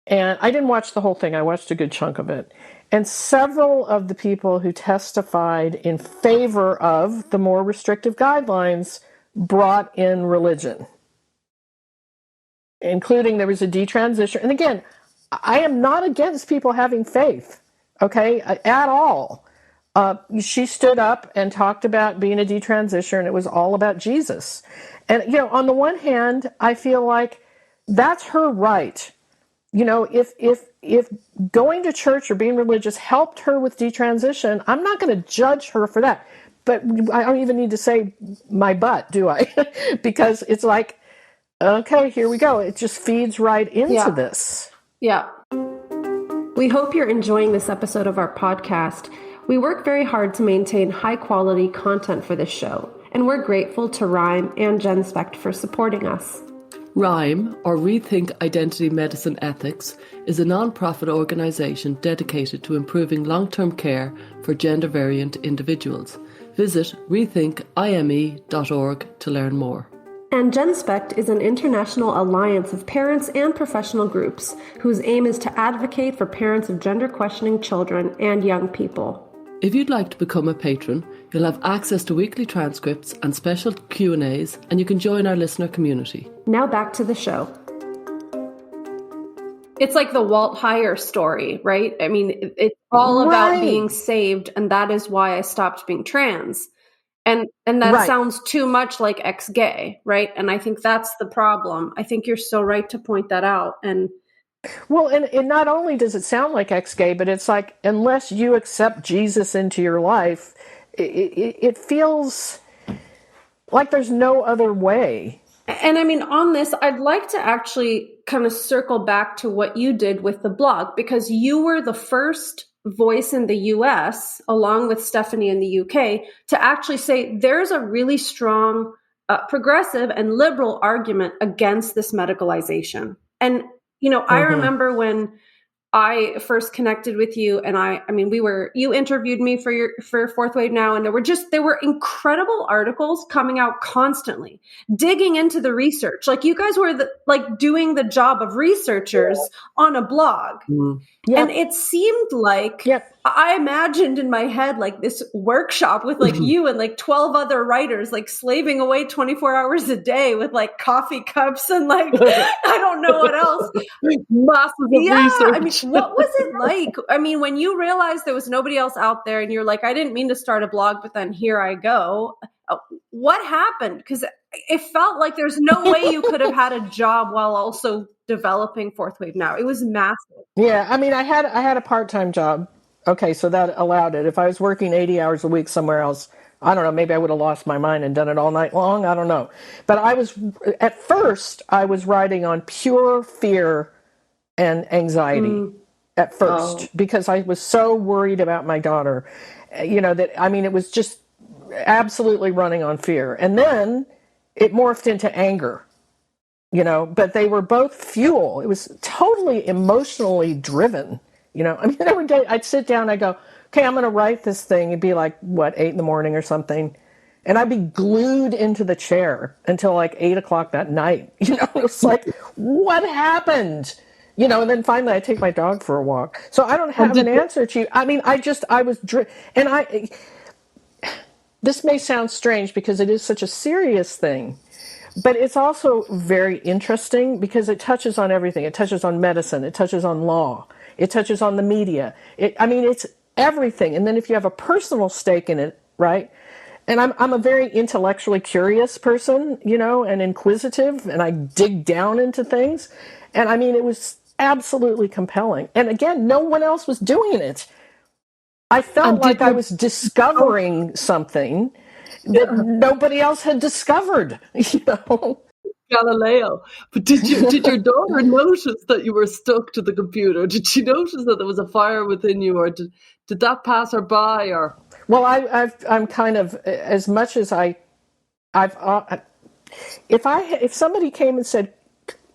And I didn't watch the whole thing. I watched a good chunk of it. And several of the people who testified in favor of the more restrictive guidelines brought in religion, including there was a detransition. And again, I am not against people having faith, okay, at all. She stood up and talked about being a detransitioner, and it was all about Jesus. And, on the one hand, I feel like that's her right. If going to church or being religious helped her with detransition, I'm not going to judge her for that. But I don't even need to say my butt, do I? Because it's like, okay, here we go. It just feeds right into this. Yeah. We hope you're enjoying this episode of our podcast. We work very hard to maintain high quality content for this show. and we're grateful to Rhyme and GenSpect for supporting us. Rhyme, or Rethink Identity Medicine Ethics, is a non-profit organisation dedicated to improving long-term care for gender-variant individuals. Visit rethinkime.org to learn more. And GenSpect is an international alliance of parents and professional groups whose aim is to advocate for parents of gender-questioning children and young people. If you'd like to become a patron, you'll have access to weekly transcripts and special Q&As, and you can join our listener community. Now back to the show. It's like the Walt Heyer story, right? I mean, it's all about being saved, and that is why I stopped being trans. And that sounds too much like ex-gay, right? And I think that's the problem. I think you're so right to point that out. And not only does it sound like ex-gay, but it's like, unless you accept Jesus into your life, it feels like there's no other way. And I mean, on this, I'd like to actually kind of circle back to what you did with the blog, because you were the first voice in the US, along with Stephanie in the UK, to actually say there's a really strong progressive and liberal argument against this medicalization. And I remember when I first connected with you, and you interviewed me for 4th Wave Now, and there were incredible articles coming out constantly, digging into the research. Like, you guys were doing the job of researchers on a blog. Mm. Yep. And it seemed like, I imagined in my head, like, this workshop with you and 12 other writers, slaving away 24 hours a day with coffee cups and I don't know what else. Massive research. I mean, what was it like? I mean, when you realized there was nobody else out there and you're like, I didn't mean to start a blog, but then here I go. What happened? Because it felt like there's no way you could have had a job while also developing 4th Wave Now. It was massive. Yeah, I mean, I had a part-time job. Okay, so that allowed it. If I was working 80 hours a week somewhere else, I don't know, maybe I would have lost my mind and done it all night long. I don't know. But at first, I was writing on pure fear and anxiety at first, because I was so worried about my daughter, it was just absolutely running on fear. And then it morphed into anger, but they were both fuel. It was totally emotionally driven. Every day I'd sit down, I'd go, okay, I'm going to write this thing. It'd be 8 a.m. or something. And I'd be glued into the chair until 8 o'clock that night. It was like, what happened? And then finally I take my dog for a walk. So I don't have an answer to you. I mean, this may sound strange because it is such a serious thing, but it's also very interesting because it touches on everything. It touches on medicine. It touches on law. It touches on the media. It's everything. And then if you have a personal stake in it, right? And I'm a very intellectually curious person, and inquisitive, and I dig down into things. And it was absolutely compelling. And again, no one else was doing it. I felt like I was discovering something that nobody else had discovered, Galileo. But did your daughter notice that you were stuck to the computer? Did she notice that there was a fire within you, or did that pass her by? Or well, I'm kind of, as much as if somebody came and said,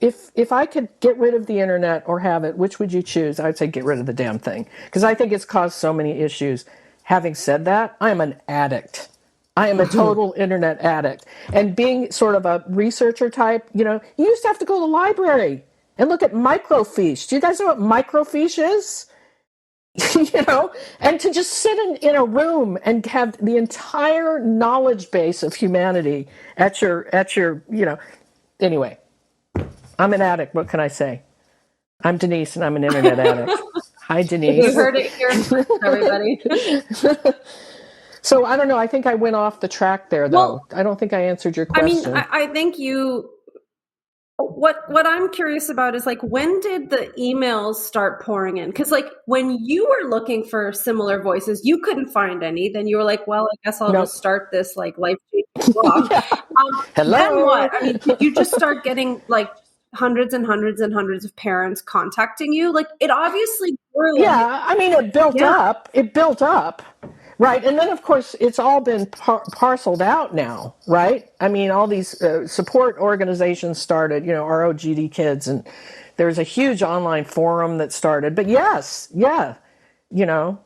if I could get rid of the internet or have it, which would you choose? I'd say get rid of the damn thing, because I think it's caused so many issues. Having said that, I am an addict. I am a total internet addict. And being sort of a researcher type, you used to have to go to the library and look at microfiche. Do you guys know what microfiche is? And to just sit in a room and have the entire knowledge base of humanity at your, anyway, I'm an addict. What can I say? I'm Denise and I'm an internet addict. Hi, Denise. You heard it here, everybody. So I don't know. I think I went off the track there, though. Well, I don't think I answered your question. I think you. What I'm curious about is when did the emails start pouring in? Because when you were looking for similar voices, you couldn't find any. Then you were like, well, I guess I'll just start this life-changing blog. Hello. Then what? Did you just start getting hundreds and hundreds and hundreds of parents contacting you? It obviously grew. Yeah, it built up. It built up. Right. And then, of course, it's all been parceled out now, right? I mean, all these support organizations started, ROGD Kids, and there's a huge online forum that started. But yes, yeah, you know.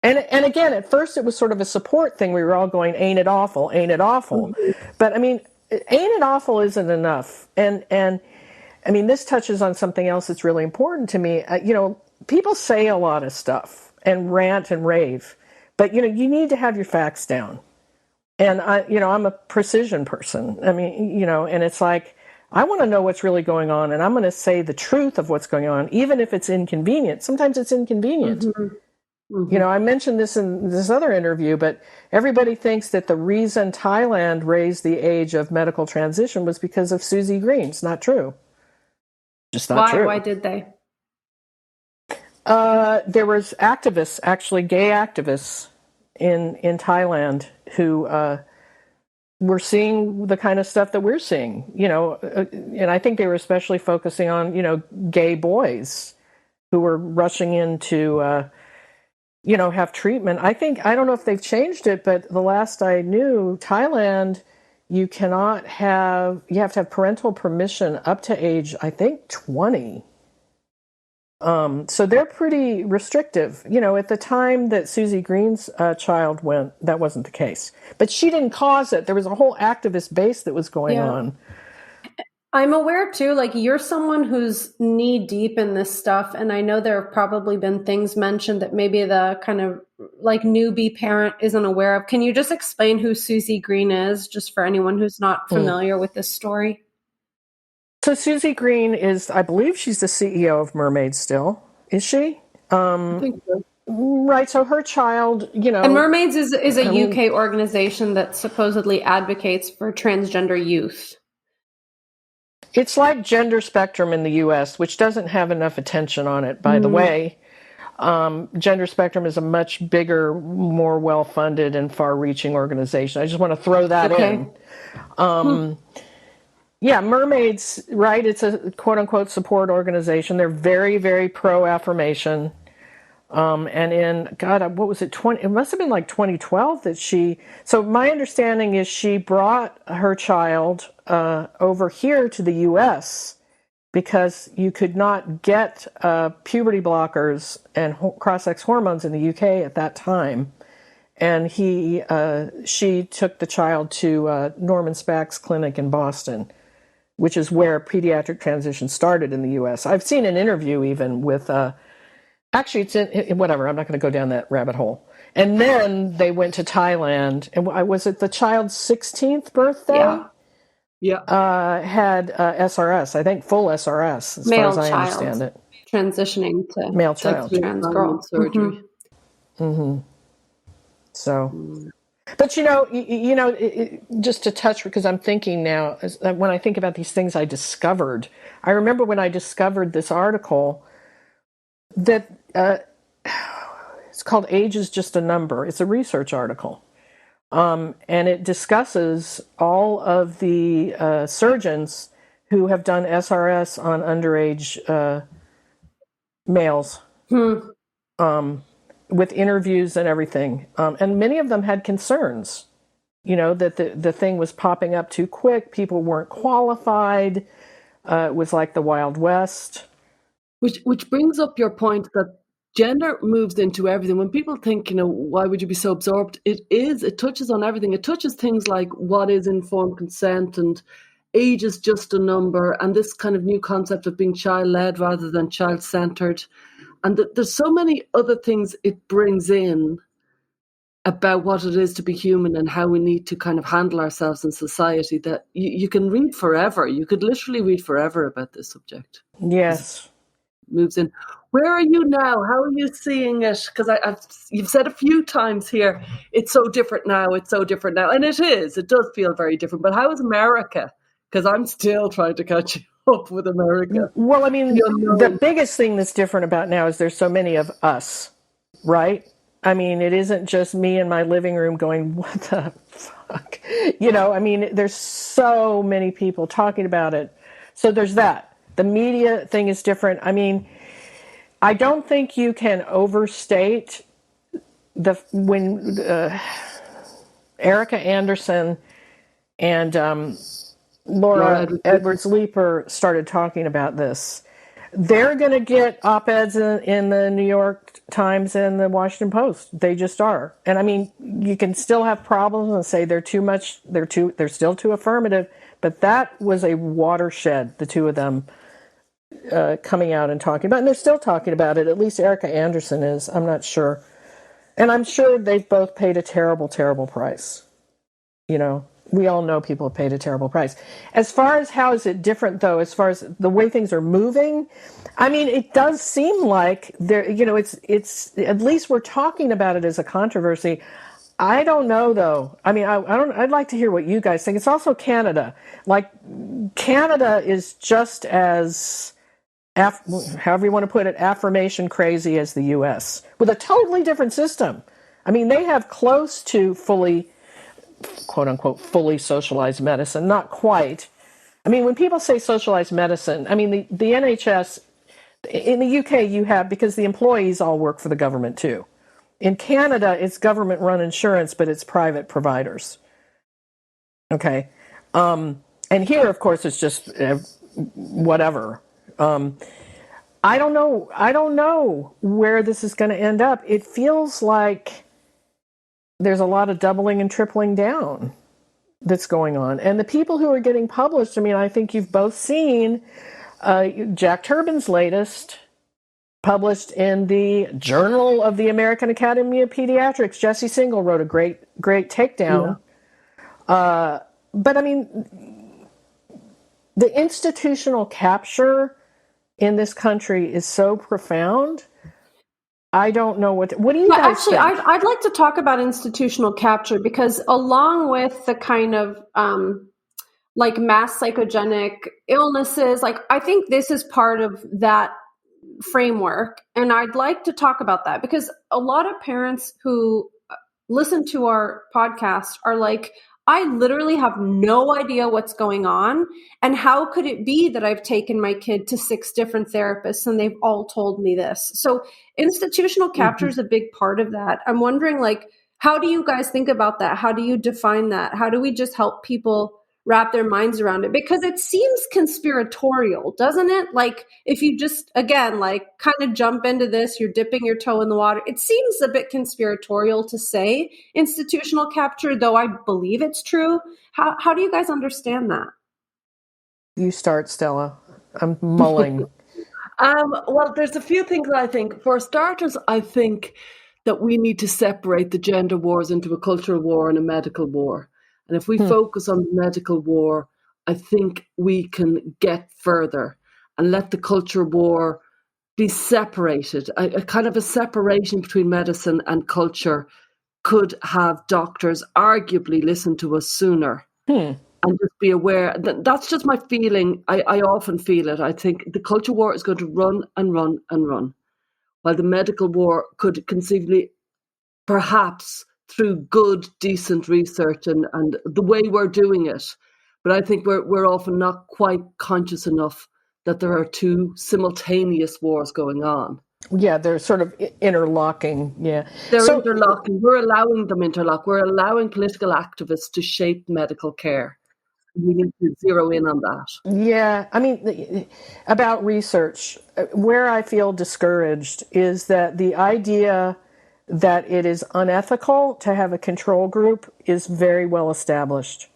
And again, at first it was sort of a support thing. We were all going, ain't it awful, ain't it awful? Mm-hmm. But I mean, ain't it awful isn't enough. And I mean, this touches on something else that's really important to me. People say a lot of stuff and rant and rave, but, you need to have your facts down. And I'm a precision person. I mean, and it's like, I want to know what's really going on, and I'm going to say the truth of what's going on, even if it's inconvenient. Sometimes it's inconvenient. Mm-hmm. Mm-hmm. I mentioned this in this other interview, but everybody thinks that the reason Thailand raised the age of medical transition was because of Susie Green. It's not true. Just not true. Why did they? There was activists, actually gay activists in Thailand who were seeing the kind of stuff that we're seeing, and I think they were especially focusing on, gay boys who were rushing in to, have treatment. I don't know if they've changed it, but the last I knew, Thailand, you have to have parental permission up to age, I think, 20. So they're pretty restrictive. At the time that Susie Green's child went, that wasn't the case. But she didn't cause it. There was a whole activist base that was going on. I'm aware, too, you're someone who's knee deep in this stuff, and I know there have probably been things mentioned that maybe the kind of, newbie parent isn't aware of. Can you just explain who Susie Green is, just for anyone who's not familiar with this story? So Susie Green is, I believe she's the CEO of Mermaid still. Is she? I think so. Right, so her child, And Mermaids is a UK organization that supposedly advocates for transgender youth. It's like Gender Spectrum in the U.S., which doesn't have enough attention on it, by the way. Gender Spectrum is a much bigger, more well-funded and far-reaching organization. I just want to throw that in. Yeah, Mermaids, right? It's a quote-unquote support organization. They're very, very pro-affirmation. And in, what was it, it must have been 2012 that so my understanding is she brought her child over here to the U.S. because you could not get puberty blockers and cross-sex hormones in the UK at that time. And she took the child to Norman Spack's clinic in Boston, which is where pediatric transition started in the U.S. I've seen an interview even with, actually it's in, whatever, I'm not going to go down that rabbit hole. And then they went to Thailand, and was it the child's 16th birthday? Yeah. Had SRS, I think full SRS, as far as I understand it. Transitioning to male child. Trans girl. Surgery. Mm-hmm. So... But, just to touch, because I'm thinking now, when I think about these things I discovered, I remember when I discovered this article that it's called Age is Just a Number. It's a research article. And it discusses all of the surgeons who have done SRS on underage males. With interviews and everything. And many of them had concerns, that the thing was popping up too quick. People weren't qualified. It was like the Wild West. Which brings up your point that gender moves into everything. When people think, why would you be so absorbed? It touches on everything. It touches things like what is informed consent and age is just a number, and this kind of new concept of being child-led rather than child-centered. And there's so many other things it brings in about what it is to be human and how we need to kind of handle ourselves in society that you can read forever. You could literally read forever about this subject. Yes. It moves in. Where are you now? How are you seeing it? Because you've said a few times here, it's so different now, it's so different now. And it is. It does feel very different. But how is America? Because I'm still trying to catch up with America. Well, I mean, the biggest thing that's different about now is there's so many of us, right? I mean, it isn't just me in my living room going, what the fuck? I mean, there's so many people talking about it. So there's that. The media thing is different. I mean, I don't think you can overstate when Erica Anderson and Laura Edwards-Leeper started talking about this, they're going to get op-eds in the New York Times and the Washington Post. They just are. And I mean, you can still have problems and say they're still too affirmative, but that was a watershed, the two of them coming out and talking about it. And they're still talking about it. At least Erica Anderson is. I'm not sure. And I'm sure they've both paid a terrible, terrible price. You know, we all know people have paid a terrible price. As far as how is it different, though, as far as the way things are moving, I mean, it does seem like there, you know, it's at least we're talking about it as a controversy. I don't know, though. I mean, I'd like to hear what you guys think. It's also Canada. Like, Canada is just as, however you want to put it, affirmation crazy as the U.S. with a totally different system. I mean, they have close to fully, quote unquote, fully socialized medicine. Not quite. I mean, when people say socialized medicine, I mean, the NHS, in the UK you have, because the employees all work for the government too. In Canada, it's government-run insurance, but it's private providers. Okay. And here, of course, it's just whatever. I don't know where this is going to end up. It feels like there's a lot of doubling and tripling down that's going on. And the people who are getting published, I mean, I think you've both seen Jack Turbin's latest, published in the Journal of the American Academy of Pediatrics. Jesse Singal wrote a great takedown. Yeah. But I mean, the institutional capture in this country is so profound. I don't know what do you guys think? I'd like to talk about institutional capture, because along with the kind of like mass psychogenic illnesses, like I think this is part of that framework. And I'd like to talk about that, because a lot of parents who listen to our podcast are like, I literally have no idea what's going on. And how could it be that I've taken my kid to 6 different therapists and they've all told me this? So institutional capture is a big part of that. I'm wondering, like, how do you guys think about that? How do you define that? How do we just help people wrap their minds around it? Because it seems conspiratorial, doesn't it? Like, if you just, again, like kind of jump into this, you're dipping your toe in the water. It seems a bit conspiratorial to say institutional capture, though I believe it's true. How do you guys understand that? You start, Stella. I'm mulling. Well, there's a few things I think. For starters, I think that we need to separate the gender wars into a cultural war and a medical war. And if we focus on the medical war, I think we can get further and let the culture war be separated. A kind of a separation between medicine and culture could have doctors arguably listen to us sooner and just be aware. That's just my feeling. I often feel it. I think the culture war is going to run and run and run, while the medical war could conceivably, perhaps, through good, decent research and the way we're doing it. But I think we're often not quite conscious enough that there are two simultaneous wars going on. Yeah, they're sort of interlocking. Yeah. They're interlocking. We're allowing them interlock. We're allowing political activists to shape medical care. We need to zero in on that. Yeah, I mean, about research, where I feel discouraged is that the idea that it is unethical to have a control group is very well established.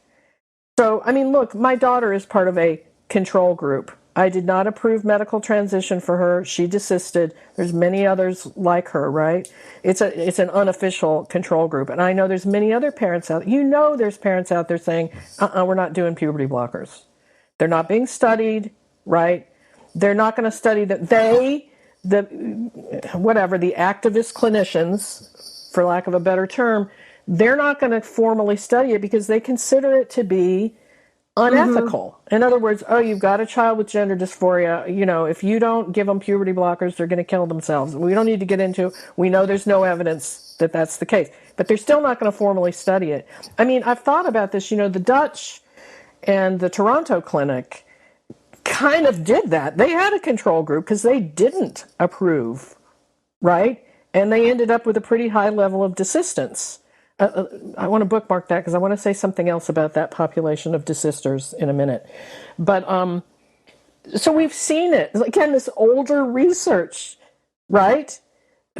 So, I mean, look, my daughter is part of a control group. I did not approve medical transition for her. She desisted. There's many others like her, right? It's an unofficial control group. And I know there's many other parents out there. You know there's parents out there saying, we're not doing puberty blockers. They're not being studied, right? They're not going to study that. The activist clinicians, for lack of a better term, they're not going to formally study it because they consider it to be unethical. In other words, you've got a child with gender dysphoria. You know, if you don't give them puberty blockers, they're going to kill themselves. We don't need to get into, we know there's no evidence that that's the case, but they're still not going to formally study it. I mean, I've thought about this, the Dutch and the Toronto clinic kind of did that. They had a control group because they didn't approve, right? And they ended up with a pretty high level of desistance. I want to bookmark that because I want to say something else about that population of desisters in a minute. But so we've seen it. Again, this older research, right?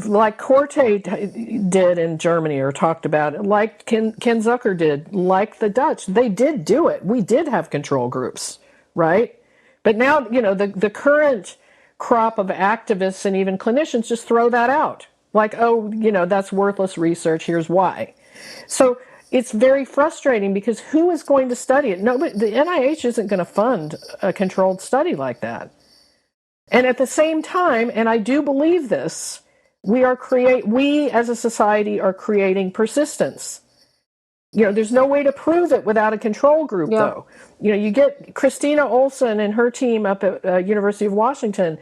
Like Corte did in Germany or talked about it, like Ken Zucker did, like the Dutch. They did do it. We did have control groups, right? But now, the current crop of activists and even clinicians just throw that out. Like, oh, that's worthless research. Here's why. So it's very frustrating because who is going to study it? Nobody. The NIH isn't going to fund a controlled study like that. And at the same time, and I do believe this, we as a society are creating persistence. There's no way to prove it without a control group, though. You get Christina Olson and her team up at University of Washington.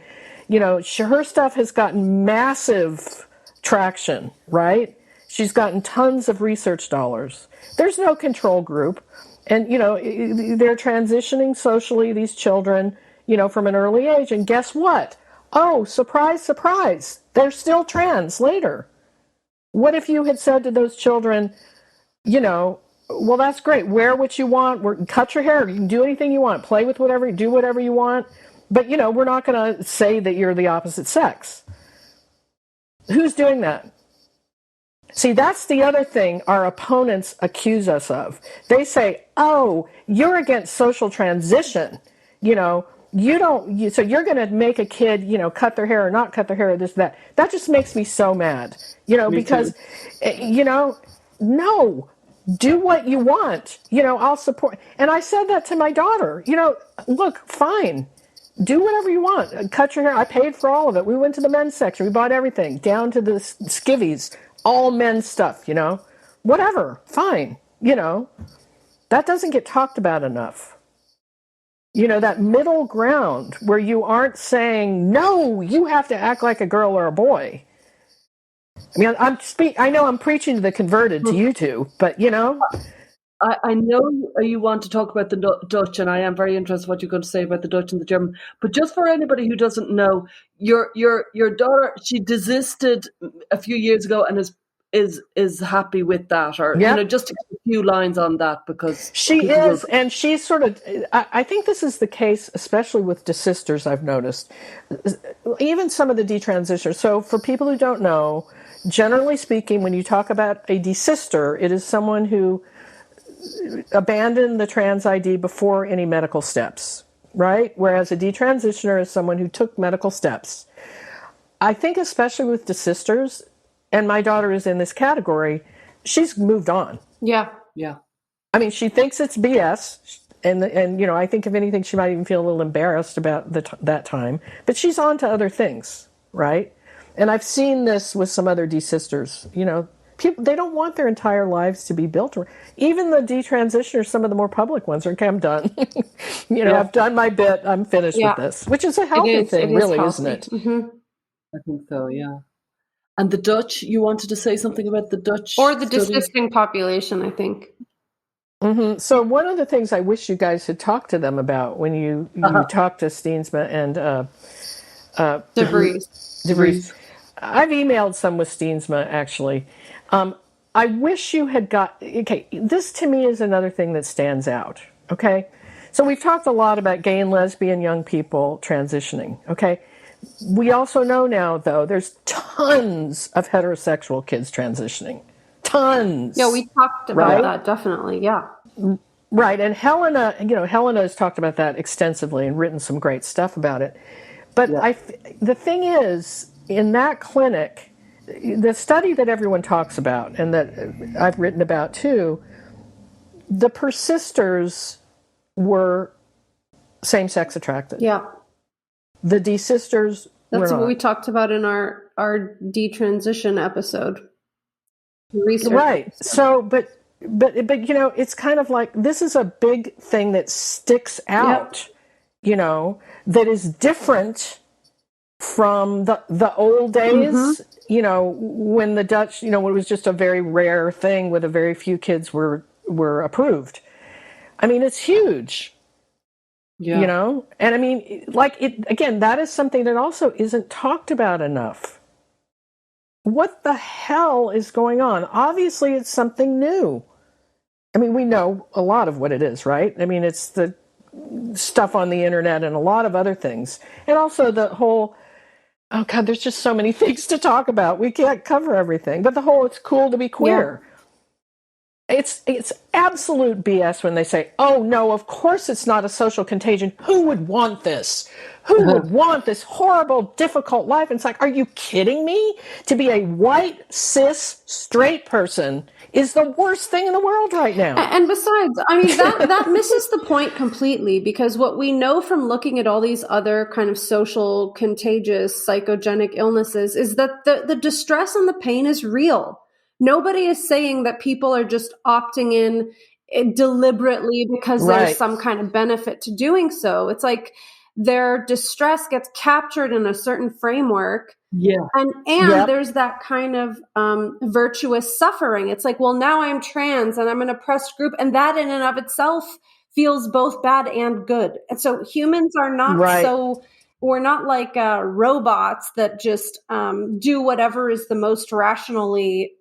Her stuff has gotten massive traction, right? She's gotten tons of research dollars. There's no control group. And, they're transitioning socially, these children, from an early age. And guess what? Oh, surprise, surprise. They're still trans later. What if you had said to those children, well, that's great. Wear what you want. Cut your hair. You can do anything you want. Play with whatever. Do whatever you want. But, we're not going to say that you're the opposite sex. Who's doing that? See, that's the other thing our opponents accuse us of. They say, oh, you're against social transition. So you're going to make a kid, cut their hair or not cut their hair or this, that. That just makes me so mad, because, no, do what you want. I'll support. And I said that to my daughter, look, fine. Do whatever you want. Cut your hair. I paid for all of it. We went to the men's section. We bought everything, down to the skivvies, all men's stuff, Whatever. Fine. That doesn't get talked about enough. That middle ground where you aren't saying, no, you have to act like a girl or a boy. I mean, I know I'm preaching to the converted, to you two, but, I know you want to talk about the Dutch, and I am very interested in what you're going to say about the Dutch and the German. But just for anybody who doesn't know, your daughter, she desisted a few years ago and is happy with that, or just to get a few lines on that, because she is, and she's sort of. I think this is the case, especially with desisters. I've noticed, even some of the detransitioners. So for people who don't know, generally speaking, when you talk about a desister, it is someone who abandoned the trans ID before any medical steps, right? Whereas a detransitioner is someone who took medical steps. I think especially with desisters, and my daughter is in this category, she's moved on. Yeah. Yeah. I mean, she thinks it's BS, and I think if anything, she might even feel a little embarrassed about that time. But she's on to other things, right? And I've seen this with some other desisters, People, they don't want their entire lives to be built around. Even the detransitioners, some of the more public ones, are okay, I'm done. I've done my bit. I'm finished with this, which is a healthy thing, really, healthy. Isn't it? Mm-hmm. I think so, yeah. And the Dutch, you wanted to say something about the Dutch? Or the desisting population, I think. Mm-hmm. So one of the things I wish you guys had talked to them about when you talked to Steensma and De Vries. I've emailed some with Steensma, actually. I wish you had this to me is another thing that stands out, okay? So we've talked a lot about gay and lesbian young people transitioning, okay? We also know now, though, there's tons of heterosexual kids transitioning. Tons. Yeah, we talked about that, definitely, yeah. Right, and Helena has talked about that extensively and written some great stuff about it. But the thing is, in that clinic, the study that everyone talks about and that I've written about too, the persisters were same-sex attracted. Yeah. The desisters were That's not. what we talked about in our detransition episode. Research. Right. So, but it's kind of like this is a big thing that sticks out, that is different from the old days, when the Dutch, when it was just a very rare thing with a very few kids were approved. I mean, it's huge, and I mean, again, that is something that also isn't talked about enough. what the hell is going on? Obviously, it's something new. I mean, we know a lot of what it is, right? I mean, it's the stuff on the internet and a lot of other things. And also the whole, oh God, there's just so many things to talk about. We can't cover everything. But the whole, it's cool to be queer. Yeah. It's absolute BS when they say, oh no, of course it's not a social contagion. Who would want this? Who would want this horrible, difficult life? And it's like, are you kidding me? To be a white, cis, straight person is the worst thing in the world right now. And besides, I mean, that misses the point completely, because what we know from looking at all these other kind of social, contagious, psychogenic illnesses is that the distress and the pain is real. Nobody is saying that people are just opting in deliberately because there's some kind of benefit to doing so. It's like their distress gets captured in a certain framework. Yeah. And there's that kind of virtuous suffering. It's like, well, now I'm trans and I'm an oppressed group. And that in and of itself feels both bad and good. And so humans are not we're not like robots that just do whatever is the most rationally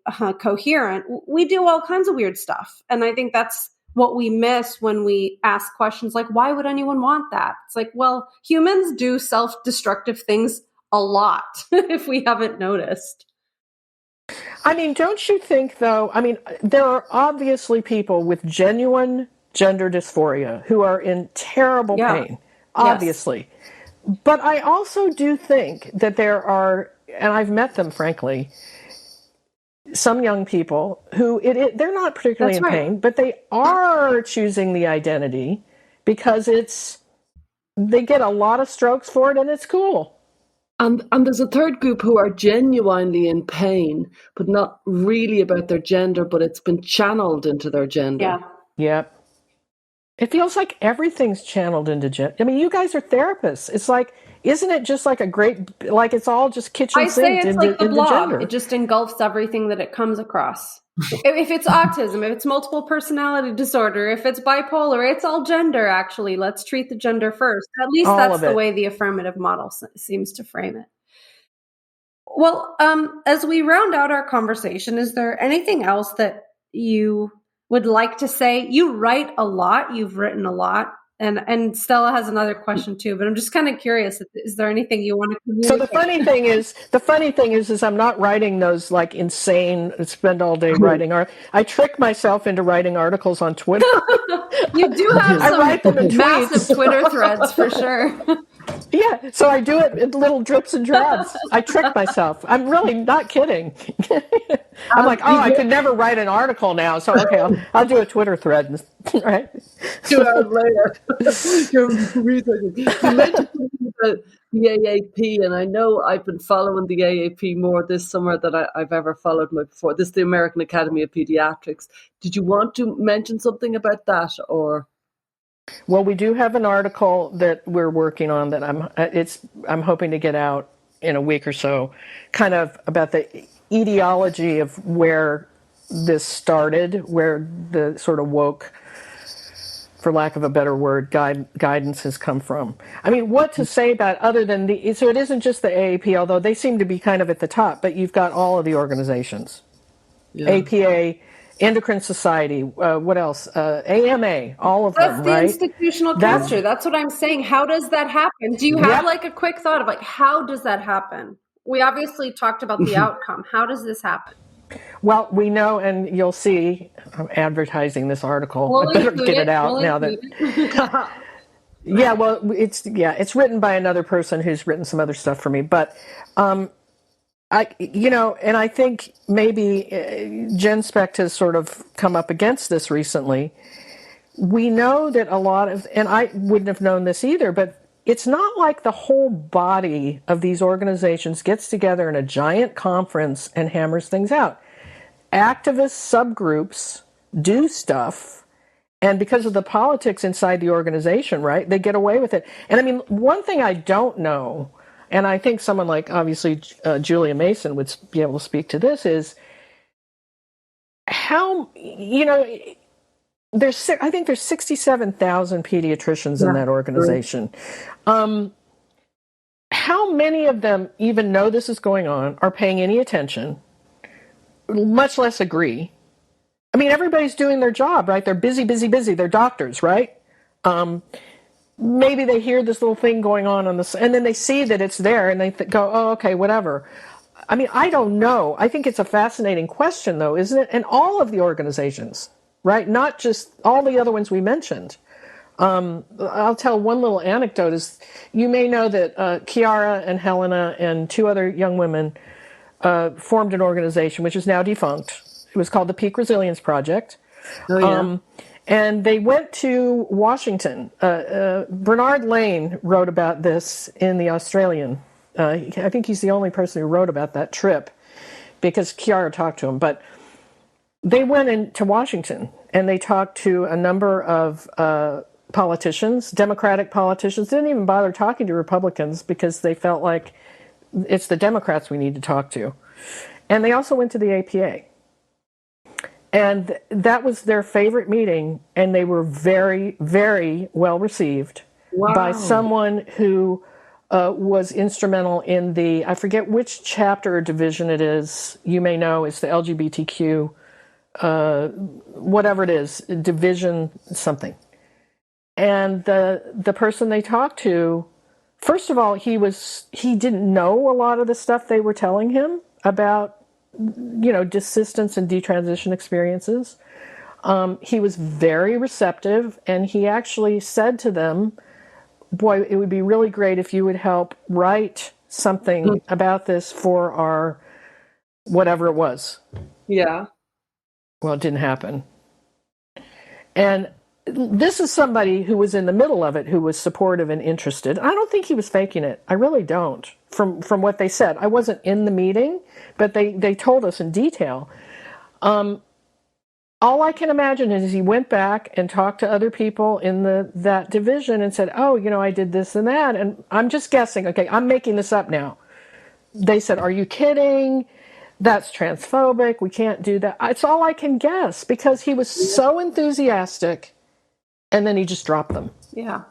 coherent. We do all kinds of weird stuff. And I think that's what we miss when we ask questions like, why would anyone want that? It's like, well, humans do self-destructive things a lot, if we haven't noticed. I mean, don't you think, though, I mean, there are obviously people with genuine gender dysphoria who are in terrible pain, obviously. Yes. But I also do think that there are, and I've met them, frankly, some young people who they're not particularly in pain, but they are choosing the identity because they get a lot of strokes for it and it's cool. And there's a third group who are genuinely in pain, but not really about their gender, but it's been channeled into their gender. Yeah. Yep. It feels like everything's channeled into gender. I mean, you guys are therapists. It's like, isn't it just like like it's all just kitchen sink into, like the blob. Gender? It just engulfs everything that it comes across. If it's autism, if it's multiple personality disorder, if it's bipolar, it's all gender, actually. Let's treat the gender first. At least that's the way the affirmative model seems to frame it. Well, as we round out our conversation, is there anything else that you would like to say? You write a lot. You've written a lot. And Stella has another question too, but I'm just kind of curious. Is there anything you want to communicate? So the funny thing is I'm not writing those like insane, spend all day writing art. I trick myself into writing articles on Twitter. You do have some massive Twitter threads for sure. Yeah, so I do it in little drips and drabs. I trick myself. I'm really not kidding. I'm like, I could never write an article now, so okay, I'll do a Twitter thread, right? 2 hours later, you're researching. You mentioned the AAP, and I know I've been following the AAP more this summer than I've ever followed before. This is the American Academy of Pediatrics. Did you want to mention something about that, or? Well, we do have an article that we're working on that I'm hoping to get out in a week or so, kind of about the etiology of where this started, where the sort of woke, for lack of a better word, guidance has come from. I mean, what to say about other than so it isn't just the AAP, although they seem to be kind of at the top, but you've got all of the organizations, APA, Endocrine Society, what else? AMA, all of them, right? That's the institutional capture. That's what I'm saying. How does that happen? Do you have like a quick thought of like, how does that happen? We obviously talked about the outcome. How does this happen? Well, we know, and you'll see, I'm advertising this article. I better get it out now that. Yeah, well, it's written by another person who's written some other stuff for me, but I think maybe Gen Spect has sort of come up against this recently. We know that a lot of, and I wouldn't have known this either, but it's not like the whole body of these organizations gets together in a giant conference and hammers things out. Activist subgroups do stuff, and because of the politics inside the organization, right, they get away with it. And I mean, one thing I don't know, and I think someone like, obviously, Julia Mason would be able to speak to this, is how, I think there's 67,000 pediatricians in that organization. how many of them even know this is going on, are paying any attention, much less agree? I mean, everybody's doing their job, right? They're busy. They're doctors, right? Maybe they hear this little thing going on this, and then they see that it's there, and they go, "Oh, okay, whatever." I mean, I don't know. I think it's a fascinating question, though, isn't it? And all of the organizations, right? Not just all the other ones we mentioned. I'll tell one little anecdote. Is you may know that Kiara and Helena and two other young women formed an organization which is now defunct. It was called the Peak Resilience Project. Oh, yeah. And they went to Washington. Bernard Lane wrote about this in The Australian. I think he's the only person who wrote about that trip because Kiara talked to him. But they went into Washington and they talked to a number of politicians, Democratic politicians. Didn't even bother talking to Republicans because they felt like it's the Democrats we need to talk to. And they also went to the APA. And that was their favorite meeting, and they were very, very well received by someone who was instrumental in the, I forget which chapter or division it is, you may know, it's the LGBTQ, whatever it is, division something. And the person they talked to, first of all, he didn't know a lot of the stuff they were telling him about, desistance and detransition experiences. He was very receptive, and he actually said to them, boy, it would be really great if you would help write something about this for our whatever it was. Yeah. Well, it didn't happen. And this is somebody who was in the middle of it, who was supportive and interested. I don't think he was faking it. I really don't. From what they said, I wasn't in the meeting, but they told us in detail. All I can imagine is he went back and talked to other people in that division and said, "Oh, I did this and that." And I'm just guessing. Okay, I'm making this up now. They said, "Are you kidding? That's transphobic. We can't do that." It's all I can guess because he was so enthusiastic. And then he just dropped them. Yeah.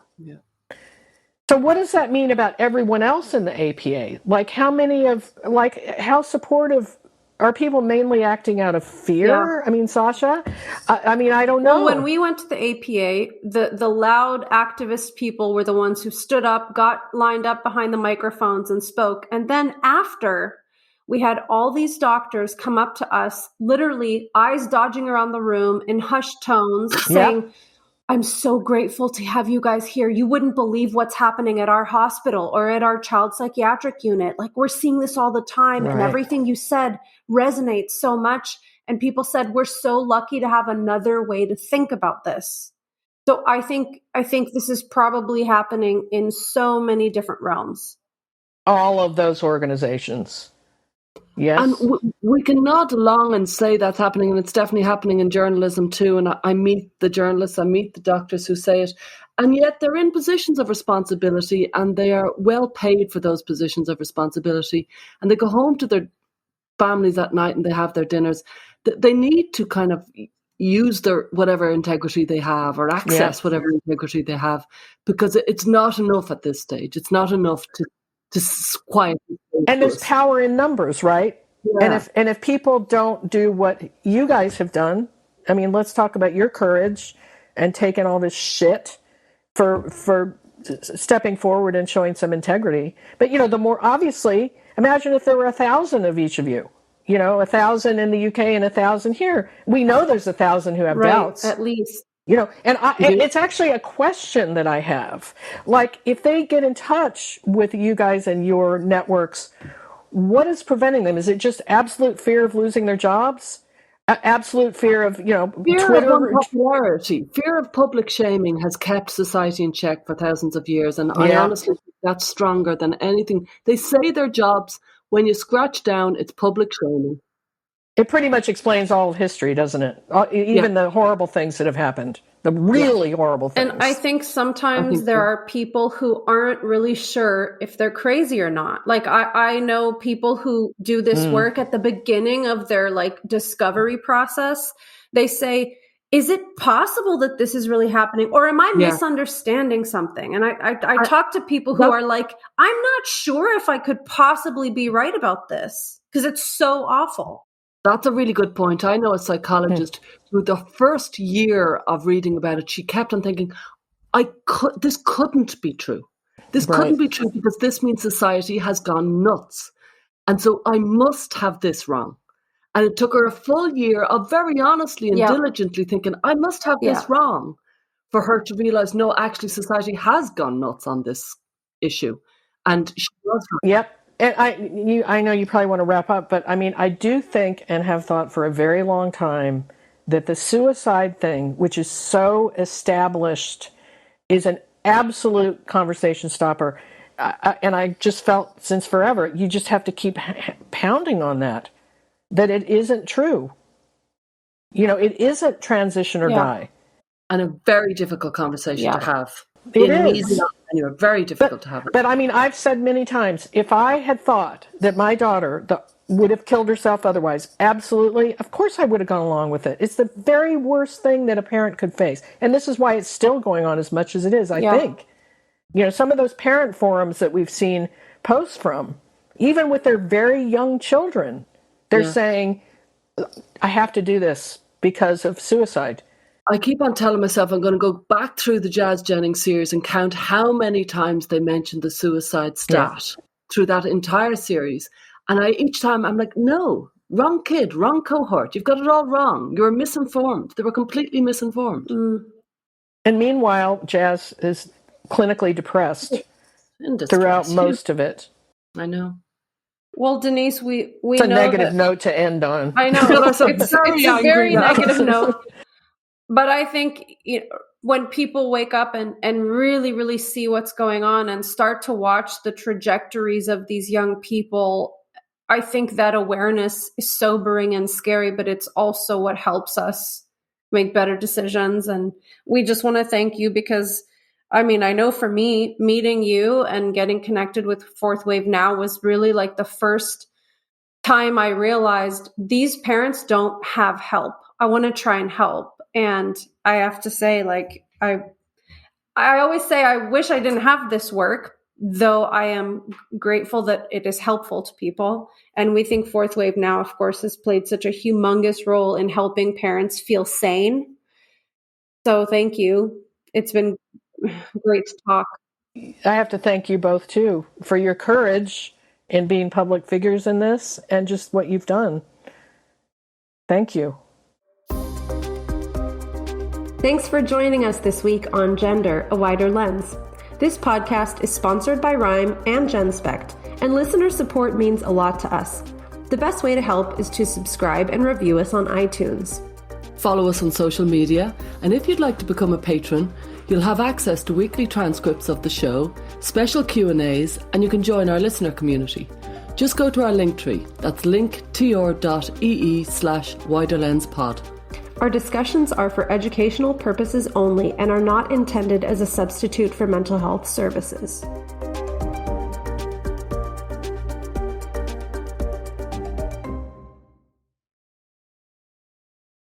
So what does that mean about everyone else in the APA? Like how supportive are people mainly acting out of fear? Yeah. I mean, Sasha, I don't know. Well, when we went to the APA, the loud activist people were the ones who stood up, got lined up behind the microphones and spoke. And then after, we had all these doctors come up to us, literally eyes dodging around the room in hushed tones, saying, "I'm so grateful to have you guys here. You wouldn't believe what's happening at our hospital or at our child psychiatric unit. Like, we're seeing this all the time, and everything you said resonates so much." And people said, "We're so lucky to have another way to think about this." So I think this is probably happening in so many different realms. All of those organizations. Yes. And we can nod along and say that's happening, and it's definitely happening in journalism too. And I meet the journalists, I meet the doctors who say it, and yet they're in positions of responsibility, and they are well paid for those positions of responsibility. And they go home to their families at night and they have their dinners. They need to kind of use their whatever integrity they have or access whatever integrity they have, because it's not enough at this stage. It's not enough to quiet. And there's power in numbers, right? Yeah. And if people don't do what you guys have done, I mean, let's talk about your courage and taking all this shit for stepping forward and showing some integrity. But the more, obviously, imagine if there were 1,000 of each of you. 1,000 in the UK and 1,000 here. We know there's 1,000 who have doubts, at least. And it's actually a question that I have. Like, if they get in touch with you guys and your networks, what is preventing them? Is it just absolute fear of losing their jobs? Absolute fear of, fear Twitter? Of unpopularity. Fear of public shaming has kept society in check for thousands of years. And I honestly think that's stronger than anything. They say their jobs. When you scratch down, it's public shaming. It pretty much explains all of history, doesn't it? Even the horrible things that have happened, the really horrible things. And I think sometimes there are people who aren't really sure if they're crazy or not. Like, I know people who do this work at the beginning of their discovery process. They say, is it possible that this is really happening? Or am I misunderstanding something? And I talk to people who are like, I'm not sure if I could possibly be right about this because it's so awful. That's a really good point. I know a psychologist who the first year of reading about it, she kept on thinking, this couldn't be true. This couldn't be true because this means society has gone nuts. And so I must have this wrong. And it took her a full year of very honestly and diligently thinking, I must have this wrong, for her to realize, no, actually society has gone nuts on this issue. And she was right. Yep. And I know you probably want to wrap up, but I mean, I do think and have thought for a very long time that the suicide thing, which is so established, is an absolute conversation stopper. And I just felt since forever, you just have to keep pounding on that it isn't true. It isn't transition or die. And a very difficult conversation to have. It is. Anyway, very difficult to have. But I mean, I've said many times, if I had thought that my daughter would have killed herself otherwise, absolutely, of course I would have gone along with it. It's the very worst thing that a parent could face. And this is why it's still going on as much as it is, I think. Some of those parent forums that we've seen posts from, even with their very young children, they're saying, I have to do this because of suicide. I keep on telling myself I'm going to go back through the Jazz Jennings series and count how many times they mentioned the suicide stat through that entire series. And each time I'm like, no, wrong kid, wrong cohort. You've got it all wrong. You're misinformed. They were completely misinformed. And meanwhile, Jazz is clinically depressed throughout most of it. I know. Well, Denise, we it's a negative note to end on. I know. it's a very negative note. But I think when people wake up and really, really see what's going on and start to watch the trajectories of these young people, I think that awareness is sobering and scary, but it's also what helps us make better decisions. And we just want to thank you because, I mean, I know for me, meeting you and getting connected with 4thWaveNow was really like the first time I realized these parents don't have help. I want to try and help. And I have to say, like, I always say I wish I didn't have this work, though I am grateful that it is helpful to people. And we think 4thWaveNow, of course, has played such a humongous role in helping parents feel sane. So thank you. It's been great to talk. I have to thank you both, too, for your courage in being public figures in this and just what you've done. Thank you. Thanks for joining us this week on Gender, A Wider Lens. This podcast is sponsored by Rhyme and GenSpect, and listener support means a lot to us. The best way to help is to subscribe and review us on iTunes. Follow us on social media, and if you'd like to become a patron, you'll have access to weekly transcripts of the show, special Q&As, and you can join our listener community. Just go to our Linktree. That's linktr.ee/widerlenspod. Our discussions are for educational purposes only and are not intended as a substitute for mental health services.